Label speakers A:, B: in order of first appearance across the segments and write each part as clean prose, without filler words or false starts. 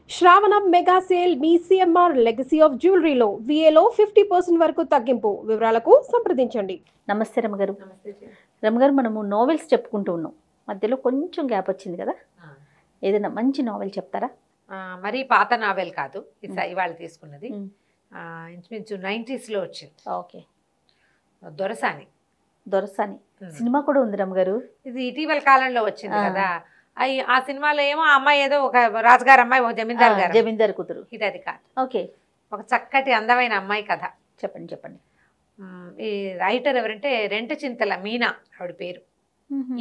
A: శ్రావణం mega sale మీ CMR legacy of జ్యువెలరీలో విఏలో 50% వరకు తగ్గింపు. వివరాలకు సంప్రదించండి.
B: నమస్తే రమగారు. రమగారు, మనము నోవెల్స్ చెప్పుకుంటూ ఉన్నాం. మధ్యలో కొంచెం గ్యాప్ వచ్చింది కదా, ఏదైనా మంచి నోవెల్ చెప్తారా?
C: మరి పాత నావెల్ కాదు, ఇవాళ తీసుకున్నది. ఇంచుమించు 90s లో వచ్చింది.
B: ఓకే.
C: దొరసాని.
B: దొరసాని సినిమా కూడా ఉంది రమగారు.
C: ఇది ఇటీవల కాలంలో వచ్చింది కదా. ఆ సినిమాలో ఏమో ఆ అమ్మాయి ఏదో ఒక రాజుగారు అమ్మాయి, ఒక
B: జమీందార్ కూతురు.
C: ఇది అది కాదు.
B: ఓకే.
C: ఒక చక్కటి అందమైన అమ్మాయి కథ.
B: చెప్పండి చెప్పండి.
C: ఈ రైటర్ ఎవరంటే రెంటచింతల మీనా ఆవిడ పేరు.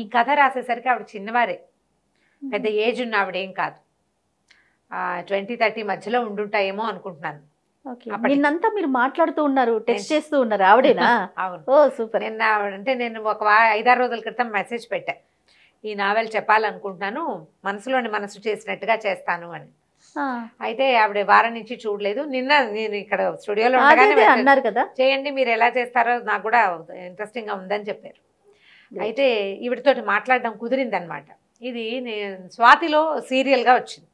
C: ఈ కథ రాసేసరికి ఆవిడ చిన్నవారే, పెద్ద ఏజ్ ఉన్న ఆవిడేం కాదు. 20-30 మధ్యలో ఉండుంటాయేమో అనుకుంటున్నాను.
B: నిన్నంతా మీరు మాట్లాడుతూ ఉన్నారు, టెక్స్ట్ చేస్తూ ఉన్నారు, ఆవిడేనా?
C: అవును.
B: ఓ సూపర్.
C: నేను ఒక 5-6 రోజుల క్రితం మెసేజ్ పెట్టా, ఈ నావెల్ చెప్పాలనుకుంటున్నాను, మనసులోని మనసు చేసినట్టుగా చేస్తాను అని. అయితే ఆవిడ వారం నుంచి చూడలేదు. నిన్న నేను ఇక్కడ స్టూడియోలో ఉండగానే
B: అన్నారు కదా,
C: చేయండి మీరు ఎలా చేస్తారో నాకు కూడా ఇంట్రెస్టింగ్ గా ఉందని చెప్పారు. అయితే ఈవిడతోటి మాట్లాడడం కుదిరింది అనమాట. ఇది స్వాతిలో సీరియల్ గా వచ్చింది.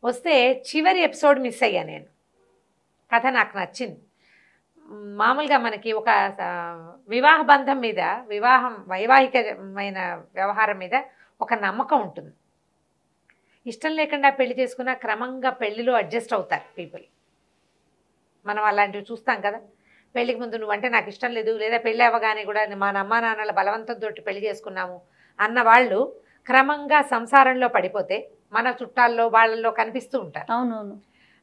C: వస్తే చివరి ఎపిసోడ్ మిస్ అయ్యా నేను. కథ నాకు నచ్చింది. మామూలుగా మనకి ఒక వివాహ బంధం మీద, వైవాహికమైన వ్యవహారం మీద ఒక నమ్మకం ఉంటుంది. ఇష్టం లేకుండా పెళ్లి చేసుకున్న క్రమంగా పెళ్లిలో అడ్జస్ట్ అవుతారు పీపుల్. మనం అలాంటివి చూస్తాం కదా. పెళ్లికి ముందు నువ్వంటే నాకు ఇష్టం లేదు, లేదా పెళ్ళి అవ్వగానే కూడా మా అమ్మా నాన్నల బలవంతంతో పెళ్లి చేసుకున్నాము అన్న వాళ్ళు క్రమంగా సంసారంలో పడిపోతే మన చుట్టాల్లో వాళ్ళల్లో కనిపిస్తూ ఉంటారు.
B: అవునవును.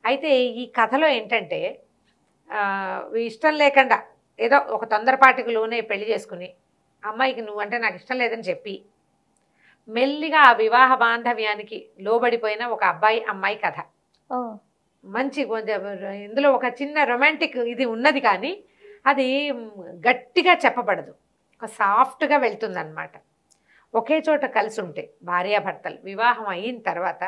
C: అయితే ఈ కథలో ఏంటంటే ఇష్టం లేకుండా ఏదో ఒక తొందరపాటుకు లోనే పెళ్లి చేసుకుని అమ్మాయికి నువ్వంటే నాకు ఇష్టం లేదని చెప్పి మెల్లిగా ఆ వివాహ బాంధవ్యానికి లోబడిపోయిన ఒక అమ్మాయి కథ. మంచి ఇందులో ఒక చిన్న రొమాంటిక్ ఇది ఉన్నది, కానీ అది గట్టిగా చెప్పబడదు, ఒక సాఫ్ట్గా వెళ్తుందన్నమాట. ఒకే చోట కలిసి ఉంటే భార్యాభర్తలు వివాహం అయిన తర్వాత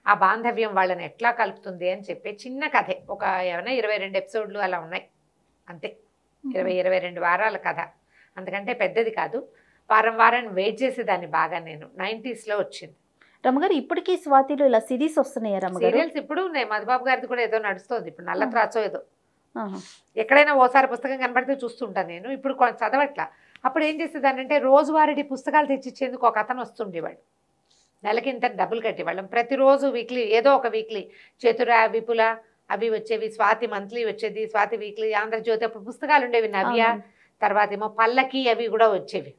C: ఆ బాంధవ్యం వాళ్ళని ఎట్లా కలుపుతుంది అని చెప్పి చిన్న కథే. ఒక 22 ఎపిసోడ్లు అలా ఉన్నాయి అంతే. 22 వారాల కథ, అంతకంటే పెద్దది కాదు. వారం వెయిట్ చేసేదాన్ని బాగా నేను. 90s లో వచ్చింది.
B: రమగారు, ఇప్పటికీ స్వాతిలో ఇలా సిరీస్ వస్తున్నాయా రమగారు?
C: సీరియల్స్ ఇప్పుడు మధుబాబు గారిది కూడా ఏదో నడుస్తుంది ఇప్పుడు, నల్ల త్రాచో ఏదో. ఎక్కడైనా ఓసారి పుస్తకం కనబడితే చూస్తుంటాను నేను. ఇప్పుడు చదవట్లా. అప్పుడు ఏం చేసేదాన్ని అంటే రోజువారీ పుస్తకాలు తెచ్చిచ్చేందుకు ఒక అతను వస్తుండేవాడు. నెలకి ఇంత డబ్బులు కట్టేవాళ్ళం. ప్రతిరోజు వీక్లీ ఏదో ఒక వీక్లీ చతుర, విపుల అవి వచ్చేవి, స్వాతి మంత్లీ వచ్చేది, స్వాతి వీక్లీ, ఆంధ్రజ్యోతి. అప్పుడు పుస్తకాలు ఉండేవి, నవ్య, తర్వాత ఏమో పల్లకి అవి కూడా వచ్చేవి.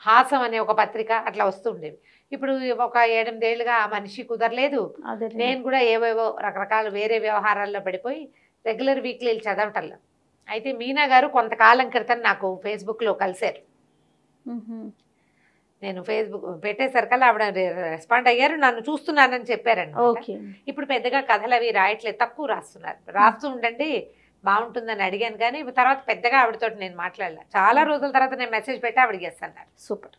C: హాసం అనే ఒక పత్రిక అట్లా వస్తూ ఉండేవి. ఇప్పుడు ఒక 7-8 ఏళ్ళుగా ఆ మనిషి కుదరలేదు. నేను కూడా ఏవేవో రకరకాల వేరే వ్యవహారాల్లో పడిపోయి రెగ్యులర్ వీక్లీలు చదవటంలో. అయితే మీనా గారు కొంతకాలం క్రితం నాకు ఫేస్బుక్లో కలిశారు. నేను ఫేస్బుక్ పెట్టేసరికల్లా ఆవిడ రెస్పాండ్ అయ్యారు, నన్ను చూస్తున్నానని చెప్పారండి. ఇప్పుడు పెద్దగా కథలు అవి రాయట్లేదు, తక్కువ రాస్తున్నారు. రాస్తూ ఉండండి బాగుంటుందని అడిగాను, కానీ తర్వాత పెద్దగా ఆవిడతో నేను మాట్లాడలే. చాలా రోజుల తర్వాత నేను మెసేజ్ పెట్టి ఆవిడకి చేస్తాను. సూపర్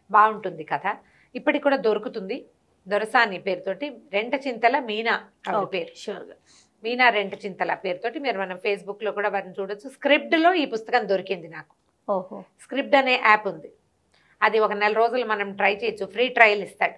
C: బాగుంటుంది కథ. ఇప్పటికి కూడా దొరుకుతుంది. దొరసాని పేరుతోటి, రెంటచింతల మీనా ఆవిడ పేరు. షూర్గా మీనా రెంటచింతల పేరుతోటి మీరు మనం ఫేస్బుక్లో కూడా వారిని చూడొచ్చు. స్క్రిప్ట్లో ఈ పుస్తకం దొరికింది నాకు. స్క్రిప్ట్ అనే యాప్ ఉంది. అది ఒక 4 రోజులు మనం ట్రై చేయొచ్చు, ఫ్రీ ట్రయల్ ఇస్తాడు.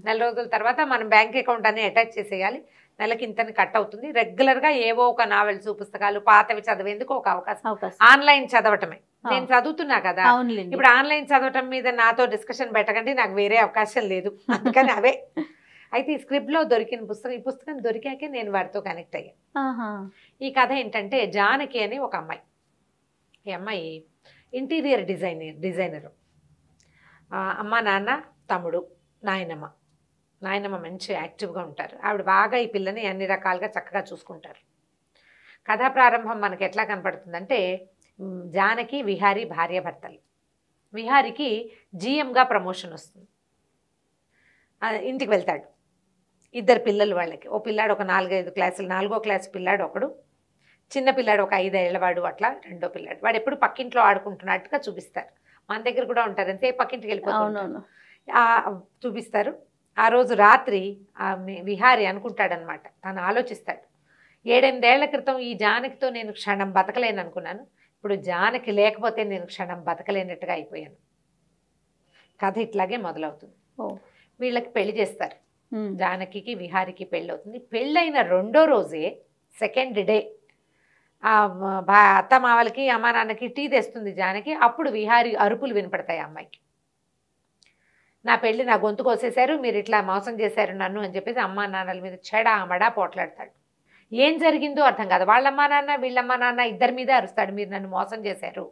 C: 4 రోజుల తర్వాత మనం బ్యాంక్ అకౌంట్ అనే అటాచ్ చేసేయాలి. నెలకి ఇంతని కట్ అవుతుంది. రెగ్యులర్గా ఏవో ఒక నావెల్స్, పుస్తకాలు పాతవి చదివేందుకు ఒక అవకాశం. ఆన్లైన్ చదవటమే. నేను చదువుతున్నా కదా, ఇప్పుడు ఆన్లైన్ చదవటం మీద నాతో డిస్కషన్ పెట్టకండి, నాకు వేరే అవకాశం లేదు, అందుకని అవే. అయితే ఈ స్క్రిప్ట్లో దొరికిన పుస్తకం, ఈ పుస్తకం దొరికాకే నేను వారితో కనెక్ట్ అయ్యాను. ఈ కథ ఏంటంటే జానకి అని ఒక అమ్మాయి. ఈ అమ్మాయి ఇంటీరియర్ డిజైనరు. అమ్మ, నాన్న, తమ్ముడు, నాయనమ్మ మంచి యాక్టివ్గా ఉంటారు. ఆవిడ బాగా ఈ పిల్లని అన్ని రకాలుగా చక్కగా చూసుకుంటారు. కథా ప్రారంభం మనకి ఎట్లా కనపడుతుందంటే, జానకి విహారీ భార్యాభర్తలు. విహారీకి GMగా ప్రమోషన్ వస్తుంది. ఇంటికి వెళ్తాడు. 2 పిల్లలు వాళ్ళకి. ఓ పిల్లాడు ఒక 4-5 క్లాసులు, 4వ క్లాసు పిల్లాడు ఒకడు, చిన్న పిల్లాడు ఒక 5 ఏళ్లవాడు, అట్లా 2వ పిల్లాడు. వాడు ఎప్పుడు పక్కింట్లో ఆడుకుంటున్నట్టుగా చూపిస్తారు. మన దగ్గర కూడా ఉంటారు, అంతే పక్కింటికి వెళ్ళిపోతారు చూపిస్తారు. ఆ రోజు రాత్రి విహారీ అనుకుంటాడనమాట, తను ఆలోచిస్తాడు, 7-8 ఏళ్ల క్రితం ఈ జానకితో నేను క్షణం బతకలేను అనుకున్నాను, ఇప్పుడు జానకి లేకపోతే నేను క్షణం బతకలేనట్టుగా అయిపోయాను. కథ ఇట్లాగే మొదలవుతుంది. వీళ్ళకి పెళ్లి చేస్తారు. జానకి విహారికి పెళ్ళవుతుంది. పెళ్ళైన రెండో రోజే సెకండ్ డే అత్త మావలకి అమ్మ నాన్నకి టీ తెస్తుంది జానకి. అప్పుడు విహారి అరుపులు వినపడతాయి అమ్మాయికి. నా పెళ్ళి నా గొంతు కోసేశారు, మీరు ఇట్లా మోసం చేశారు నన్ను అని చెప్పేసి అమ్మా నాన్నల మీద చెడామడా పోట్లాడతాడు. ఏం జరిగిందో అర్థం కాదు. వాళ్ళమ్మా నాన్న వీళ్ళమ్మా నాన్న ఇద్దరి మీద అరుస్తాడు, మీరు నన్ను మోసం చేశారు,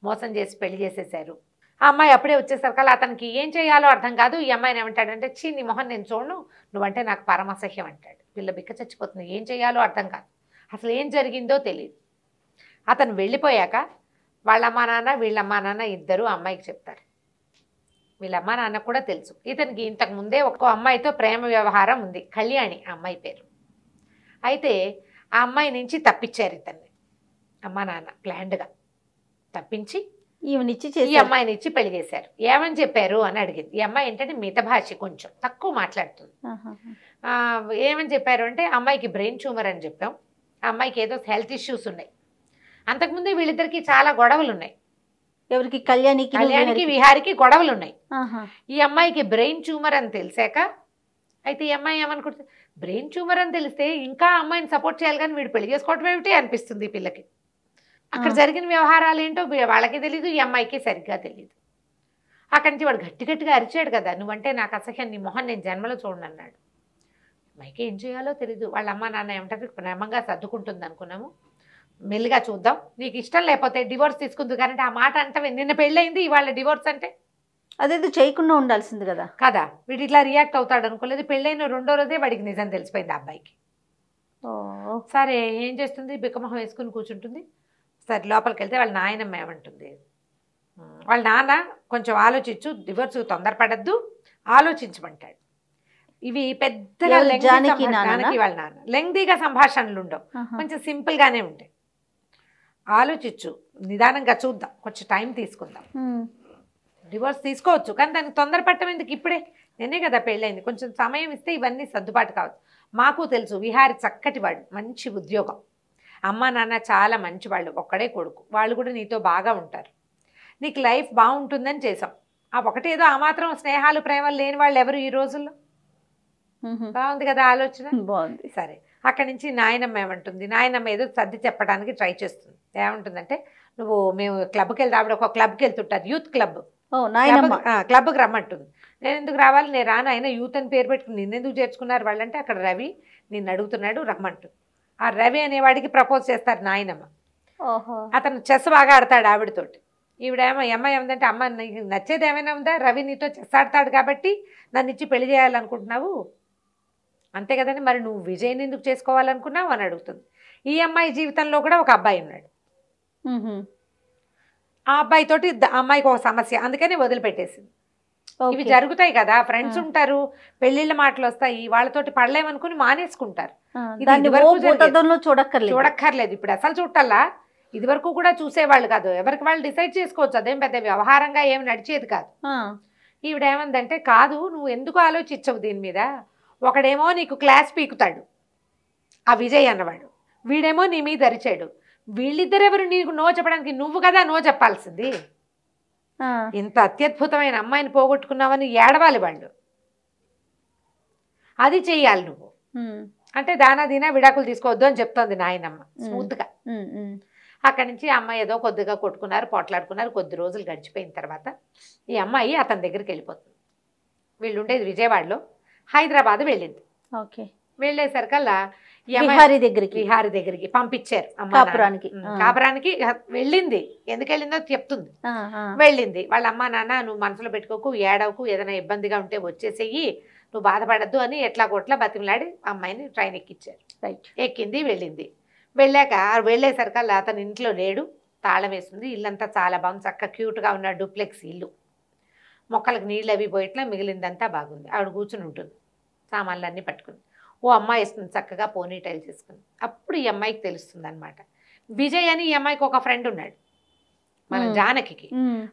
C: మోసం చేసి పెళ్లి చేసేశారు. ఆ అమ్మాయి అప్పుడే వచ్చేసరికల్లా అతనికి ఏం చేయాలో అర్థం కాదు. ఈ అమ్మాయిని ఏమంటాడంటే, చీ నీ మొహం నేను చూడను, నువ్వంటే నాకు పరమసహ్యం అంటాడు. పిల్ల బిక్క చచ్చిపోతుంది, ఏం చేయాలో అర్థం కాదు, అసలు ఏం జరిగిందో తెలియదు. అతను వెళ్ళిపోయాక వాళ్ళమ్మా నాన్న వీళ్ళమ్మా నాన్న ఇద్దరు అమ్మాయికి చెప్తారు. వీళ్ళమ్మా నాన్న కూడా తెలుసు ఇతనికి ఇంతకు ముందే ఒక అమ్మాయితో ప్రేమ వ్యవహారం ఉంది, కళ్యాణి ఆ అమ్మాయి పేరు. అయితే ఆ అమ్మాయి నుంచి తప్పించారు ఇతన్ని అమ్మా నాన్న ప్లాన్డ్గా తప్పించి ఈ అమ్మాయిని ఇచ్చి పెళ్లి చేశారు. ఏమని చెప్పారు అని అడిగింది. ఈ అమ్మాయి ఏంటంటే మిత భాష, కొంచెం తక్కువ మాట్లాడుతుంది. ఏమని చెప్పారు అంటే, అమ్మాయికి బ్రెయిన్ ట్యూమర్ అని చెప్పాం, ఆ అమ్మాయికి ఏదో హెల్త్ ఇష్యూస్ ఉన్నాయి. అంతకుముందే వీళ్ళిద్దరికి చాలా గొడవలు ఉన్నాయి.
B: ఎవరికి? కళ్యాణికి
C: విహారికి గొడవలు ఉన్నాయి. ఈ అమ్మాయికి బ్రెయిన్ ట్యూమర్ అని తెలిసాక అయితే ఈ అమ్మాయి ఏమనుకుంటుంది, బ్రెయిన్ ట్యూమర్ అని తెలిస్తే ఇంకా అమ్మాయిని సపోర్ట్ చేయాలి కానీ వీడు పెళ్లి చేసుకోవటం ఏమిటి అనిపిస్తుంది ఈ పిల్లకి. అక్కడ జరిగిన వ్యవహారాలు ఏంటో వాళ్ళకి తెలియదు, ఈ అమ్మాయికి సరిగ్గా తెలియదు. అక్కడి నుంచి వాడు గట్టి గట్టిగా అరిచాడు కదా, నువ్వంటే నాకు అసహ్యం, నీ మొహం నేను జన్మలో చూడను అన్నాడు. అమ్మాయికి ఏం చేయాలో తెలియదు. వాళ్ళ అమ్మ నాన్న ఏమంటారు, ప్రేమంగా సర్దుకుంటుంది అనుకున్నాము, మెల్లిగా చూద్దాం, నీకు ఇష్టం లేకపోతే డివోర్స్ తీసుకుంది. కానీ ఆ మాట అంటే నిన్న పెళ్ళయింది ఇవాళ డివోర్స్ అంటే
B: అదేదో చేయకుండా ఉండాల్సింది కదా
C: కదా. వీడు ఇట్లా రియాక్ట్ అవుతాడు అనుకోలేదు. పెళ్ళైన రెండో రోజే వాడికి నిజం తెలిసిపోయింది ఆ అబ్బాయికి. సరే ఏం చేస్తుంది, బిక్కమొహం వేసుకుని కూర్చుంటుంది. సరే లోపలికి వెళ్తే వాళ్ళ నాయనమ్మ ఏమంటుంది, వాళ్ళ నాన్న కొంచెం ఆలోచించు, డివోర్స్ తొందరపడద్దు, ఆలోచించమంటాడు. ఇవి పెద్దగా జానకి వాళ్ళ నాన్న లెంగ్దీగా సంభాషణలు ఉండవు, కొంచెం సింపుల్గానే ఉంటాయి. ఆలోచించు, నిదానంగా చూద్దాం, కొంచెం టైం తీసుకుందాం, డివోర్స్ తీసుకోవచ్చు కానీ దానికి తొందరపడటం ఎందుకు, ఇప్పుడే నేనే కదా పెళ్ళైంది, కొంచెం సమయం ఇస్తే ఇవన్నీ సర్దుబాటు కావచ్చు. మాకు తెలుసు విహారి చక్కటి వాడు, మంచి ఉద్యోగం, అమ్మ నాన్న చాలా మంచివాళ్ళు, ఒక్కడే కొడుకు, వాళ్ళు కూడా నీతో బాగా ఉంటారు, నీకు లైఫ్ బాగుంటుందని చేసాం. ఆ ఒకటేదో ఆ మాత్రం స్నేహాలు ప్రేమలు లేని వాళ్ళు ఎవరు ఈ రోజుల్లో. బాగుంది కదా ఆలోచన,
B: బాగుంది.
C: సరే అక్కడి నుంచి నాయనమ్మ ఏమంటుంది, నాయనమ్మ ఏదో సర్ది చెప్పడానికి ట్రై చేస్తుంది. ఏమంటుందంటే, నువ్వు మేము క్లబ్కి వెళ్తే ఆవిడ ఒక క్లబ్కి వెళ్తుంటారు, యూత్ క్లబ్, క్లబ్కి రమ్మంటుంది. నేను ఎందుకు రావాలి, నేను రాను, అయినా యూత్ అని పేరు పెట్టుకుని నిన్నెందుకు చేర్చుకున్నారు వాళ్ళంటే, అక్కడ రవి నిన్ను అడుగుతున్నాడు రమ్మంటుంది. ఆ రవి అనేవాడికి ప్రపోజ్ చేస్తారు నాయనమ్మ. అతను చెస్ బాగా ఆడతాడు ఆవిడతోటి. ఈవిడేమో అమ్మాయి ఏమందంటే, అమ్మ నీకు నచ్చేది ఏమైనా ఉందా, రవి నీతో చెస్ ఆడతాడు కాబట్టి నన్ను ఇచ్చి పెళ్లి చేయాలనుకుంటున్నావు అంతే కదండి, మరి నువ్వు విజయ్ని ఎందుకు చేసుకోవాలనుకున్నావు అని అడుగుతుంది. ఈ అమ్మాయి జీవితంలో కూడా ఒక అబ్బాయి ఉన్నాడు, ఆ అబ్బాయితోటి అమ్మాయికి ఒక సమస్య, అందుకని వదిలిపెట్టేసింది. ఇవి జరుగుతాయి కదా, ఫ్రెండ్స్ ఉంటారు, పెళ్లిళ్ళ మాటలు వస్తాయి, వాళ్ళతోటి పడలేమనుకుని మానేసుకుంటారు. చూడక్కర్లేదు, ఇప్పుడు అసలు చూడాలా, ఇది వరకు కూడా చూసేవాళ్ళు కాదు, ఎవరికి వాళ్ళు డిసైడ్ చేసుకోవచ్చు, అదేం పెద్ద వ్యవహారంగా ఏమి నడిచేది కాదు. ఈవిడేమందంటే, కాదు నువ్వు ఎందుకు ఆలోచించవు దీని మీద, ఒకడేమో నీకు క్లాస్ పీకుతాడు ఆ విజయ్ అన్నవాడు, వీడేమో నీ మీద అరిచాడు, వీళ్ళిద్దరెవరు నీకు నో చెప్పడానికి, నువ్వు కదా నో చెప్పాల్సింది. ఇంత అత్యద్భుతమైన అమ్మాయిని పోగొట్టుకున్నావని ఏడవాలి వాళ్ళు, అది చెయ్యాలి నువ్వు అంటే, దానా దీనా విడాకులు తీసుకోవద్దు అని చెప్తోంది నాయనమ్మ స్మూత్గా. అక్కడి నుంచి ఆ అమ్మాయి ఏదో కొద్దిగా కొట్టుకున్నారు, పోట్లాడుకున్నారు. కొద్ది రోజులు గడిచిపోయిన తర్వాత ఈ అమ్మాయి అతని దగ్గరికి వెళ్ళిపోతుంది. వీళ్ళు ఉండేది విజయవాడలో, హైదరాబాద్ వెళ్ళింది. వెళ్ళేసరికల్లా విహారి దగ్గరికి పంపించారు. కాపురానికి వెళ్ళింది, ఎందుకు వెళ్ళిందో చెప్తుంది. వెళ్ళింది, వాళ్ళ అమ్మ నాన్న నువ్వు మనసులో పెట్టుకోకు, ఏడవకు, ఏదైనా ఇబ్బందిగా ఉంటే వచ్చేసేయి, నువ్వు బాధపడద్దు అని ఎట్లా కొట్లా బతిమలాడి అమ్మాయిని ట్రైన్ ఎక్కించారు. ఎక్కింది, వెళ్ళింది. వెళ్ళాక వెళ్ళేసరికల్లా అతను ఇంట్లో లేడు, తాళం వేస్తుంది. ఇల్లంతా చాలా బాగుంది, చక్కగా క్యూట్గా ఉన్న డూప్లెక్స్ ఇల్లు, మొక్కలకు నీళ్ళు అవి పోయిట్లా, మిగిలిందంతా బాగుంది. ఆవిడ కూర్చుని ఉంటుంది సామాన్లన్నీ పట్టుకుని. ఓ అమ్మాయి వేస్తుంది చక్కగా పోనీ టైల్ చేసుకుని. అప్పుడు ఈ అమ్మాయికి తెలుస్తుంది అనమాట, విజయ్ అని ఈ అమ్మాయికి ఒక ఫ్రెండ్ ఉన్నాడు మన జానకి.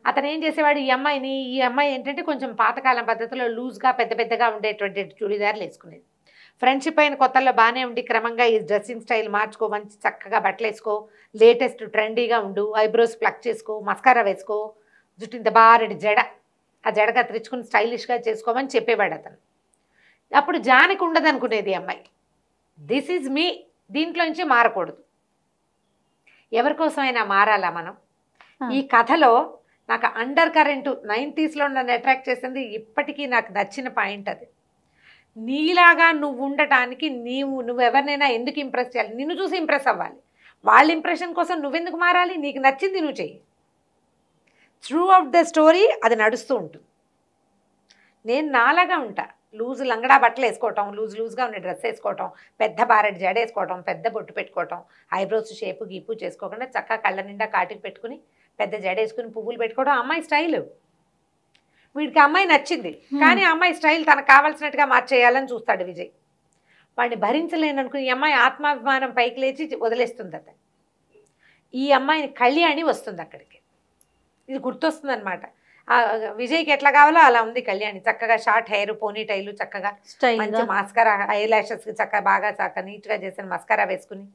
C: అతను ఏం చేసేవాడు, ఈ అమ్మాయి ఏంటంటే కొంచెం పాతకాలం పద్ధతిలో లూజ్గా పెద్ద పెద్దగా ఉండేటువంటి చుడిదారులు వేసుకునేది. ఫ్రెండ్షిప్ అయిన కొత్తల్లో బాగానే ఉండి క్రమంగా ఈ డ్రెస్సింగ్ స్టైల్ మార్చుకో, మంచి చక్కగా బట్టలు వేసుకో, లేటెస్ట్ ట్రెండీగా ఉండు, ఐబ్రోస్ ప్లక్ చేసుకో, మస్కారా వేసుకో, జుట్టు ఇంత బారెడి జడ, ఆ జడ కత్తిరించుకుని స్టైలిష్గా చేసుకోమని చెప్పేవాడు అతను. అప్పుడు జానకి ఉండదు అనుకునేది అమ్మాయి. దిస్ ఈజ్ మీ, దీంట్లోంచి మారకూడదు. ఎవరి కోసమైనా మారాలా మనం? ఈ కథలో నాకు అండర్ కరెంటు 90sలో నన్ను అట్రాక్ట్ చేసింది, ఇప్పటికీ నాకు నచ్చిన పాయింట్ అది. నీలాగా నువ్వు ఉండటానికి నువ్వెవరినైనా ఎందుకు ఇంప్రెస్ చేయాలి? నిన్ను చూసి ఇంప్రెస్ అవ్వాలి. వాళ్ళ ఇంప్రెషన్ కోసం నువ్వెందుకు మారాలి? నీకు నచ్చింది నువ్వు చెయ్యి. త్రూ అవుట్ ద స్టోరీ అది నడుస్తూ ఉంటుంది. నేను నాలాగా ఉంటా, లూజ్ లంగడా బట్టలు వేసుకోవటం, లూజ్గా ఉన్న డ్రెస్ వేసుకోవటం, పెద్ద బారెడ్ జడ వేసుకోవటం, పెద్ద బొట్టు పెట్టుకోవటం, ఐబ్రోస్ షేపు గీపు చేసుకోకుండా చక్కగా కళ్ళ నిండా కాటికి పెట్టుకుని పెద్ద జడ వేసుకుని పువ్వులు పెట్టుకోవడం అమ్మాయి స్టైలు. వీడికి అమ్మాయి నచ్చింది, కానీ అమ్మాయి స్టైల్ తనకు కావాల్సినట్టుగా మార్చేయాలని చూస్తాడు విజయ్. వాడిని భరించలేననుకుని ఈ అమ్మాయి ఆత్మాభిమానం పైకి లేచి వదిలేస్తుంది అతను. ఈ అమ్మాయిని కళ్యాణి వస్తుంది అక్కడికి. ఇది గుర్తొస్తుంది అనమాట. విజయ్కి ఎట్లా కావాలో అలా ఉంది కళ్యాణి. చక్కగా షార్ట్ హెయిర్, పోనీ టైలు, చక్కగా మంచి మస్కారా, ఐ లాషెస్కి చక్కగా బాగా చక్కగా నీట్గా చేసిన మస్కారా వేసుకుని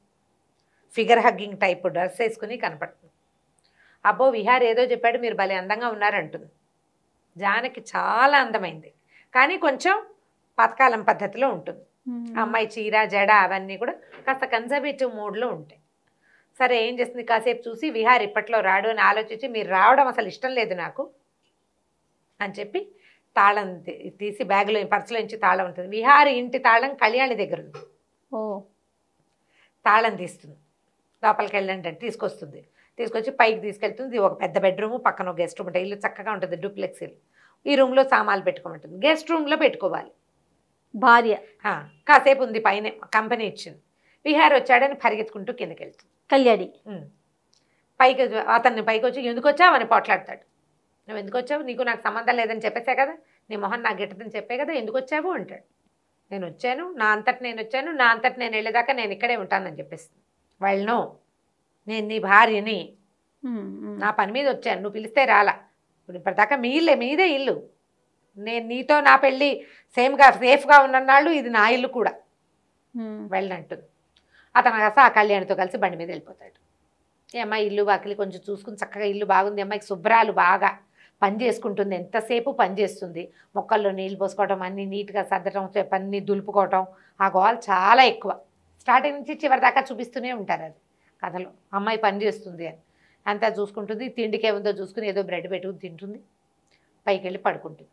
C: ఫిగర్ హగ్గింగ్ టైప్ డ్రెస్ వేసుకుని కనపడుతుంది. అబ్బో విహార్ ఏదో చెప్పాడు, మీరు భలే అందంగా ఉన్నారంటుంది. జానకి చాలా అందమైంది, కానీ కొంచెం పాతకాలం పద్ధతిలో ఉంటుంది. అమ్మాయి చీర జడ అవన్నీ కూడా కాస్త కన్జర్వేటివ్ మోడ్లో ఉంటాయి. సరే ఏం చేస్తుంది, కాసేపు చూసి విహార్ ఇప్పట్లో రాడు అని ఆలోచించి, మీరు రావడం అసలు ఇష్టం లేదు నాకు అని చెప్పి తాళం తీసి బ్యాగ్లో పర్సులో నుంచి తాళం ఉంటుంది. విహారి ఇంటి తాళం కళ్యాణి దగ్గర ఉంది. తాళం తీస్తుంది, లోపలికి వెళ్ళండి అంటే తీసుకొస్తుంది. తీసుకొచ్చి పైకి తీసుకెళ్తుంది. ఒక పెద్ద బెడ్రూమ్, పక్కన ఒక గెస్ట్ రూమ్ ఉంటుంది. ఇల్లు చక్కగా ఉంటుంది, డూప్లెక్స్ ఇల్లు. ఈ రూమ్లో సామాన్లు పెట్టుకోమంటుంది. గెస్ట్ రూమ్లో పెట్టుకోవాలి
B: భార్య.
C: కాసేపు ఉంది, పైన కంపెనీ ఇచ్చింది. విహార్ వచ్చాడని పరిగెత్తుకుంటూ కిందకి వెళ్తుంది
B: కళ్యాణి.
C: పైకి అతన్ని పైకి వచ్చి ఎందుకు వచ్చావు అని పోట్లాడతాడు. నువ్వు ఎందుకు వచ్చావు, నీకు నాకు సంబంధం లేదని చెప్పేసా కదా, నీ మొహన్ నాకు గిట్టదని చెప్పే కదా, ఎందుకు వచ్చావు అంటాడు. నేను వచ్చాను, నా అంతటి నేను వచ్చాను, నా అంతటి నేను వెళ్ళేదాకా నేను ఇక్కడే ఉంటానని చెప్పేస్తుంది. వాళ్ళను, నేను నీ భార్యని, నా పని మీద వచ్చాను, నువ్వు పిలిస్తే రాలా, ఇప్పుడు ఇప్పటిదాకా మీ ఇల్లే, మీదే ఇల్లు, నేను నీతో నా పెళ్ళి సేఫ్గా ఉన్నన్నాళ్ళు ఇది నా ఇల్లు కూడా వెళ్ళంటుంది. అతను కాస్త ఆ కళ్యాణితో కలిసి బండి మీద వెళ్ళిపోతాడు. ఈ అమ్మాయి ఇల్లు వాకిలి కొంచెం చూసుకుని చక్కగా ఇల్లు బాగుంది, అమ్మాయికి శుభ్రాలు బాగా పని చేసుకుంటుంది, ఎంతసేపు పని చేస్తుంది. మొక్కల్లో నీళ్ళు పోసుకోవటం, అన్నీ నీట్గా సర్దటం, అన్నీ దులుపుకోవటం, ఆ గోల్ చాలా ఎక్కువ. స్టార్టింగ్ నుంచి చివరి దాకా చూపిస్తూనే ఉంటారు అది కథలో. అమ్మాయి పని చేస్తుంది అని అంతా చూసుకుంటుంది. తిండికి ఏముందో చూసుకుని ఏదో బ్రెడ్ పెట్టుకుని తింటుంది, పైకి వెళ్ళి పడుకుంటుంది.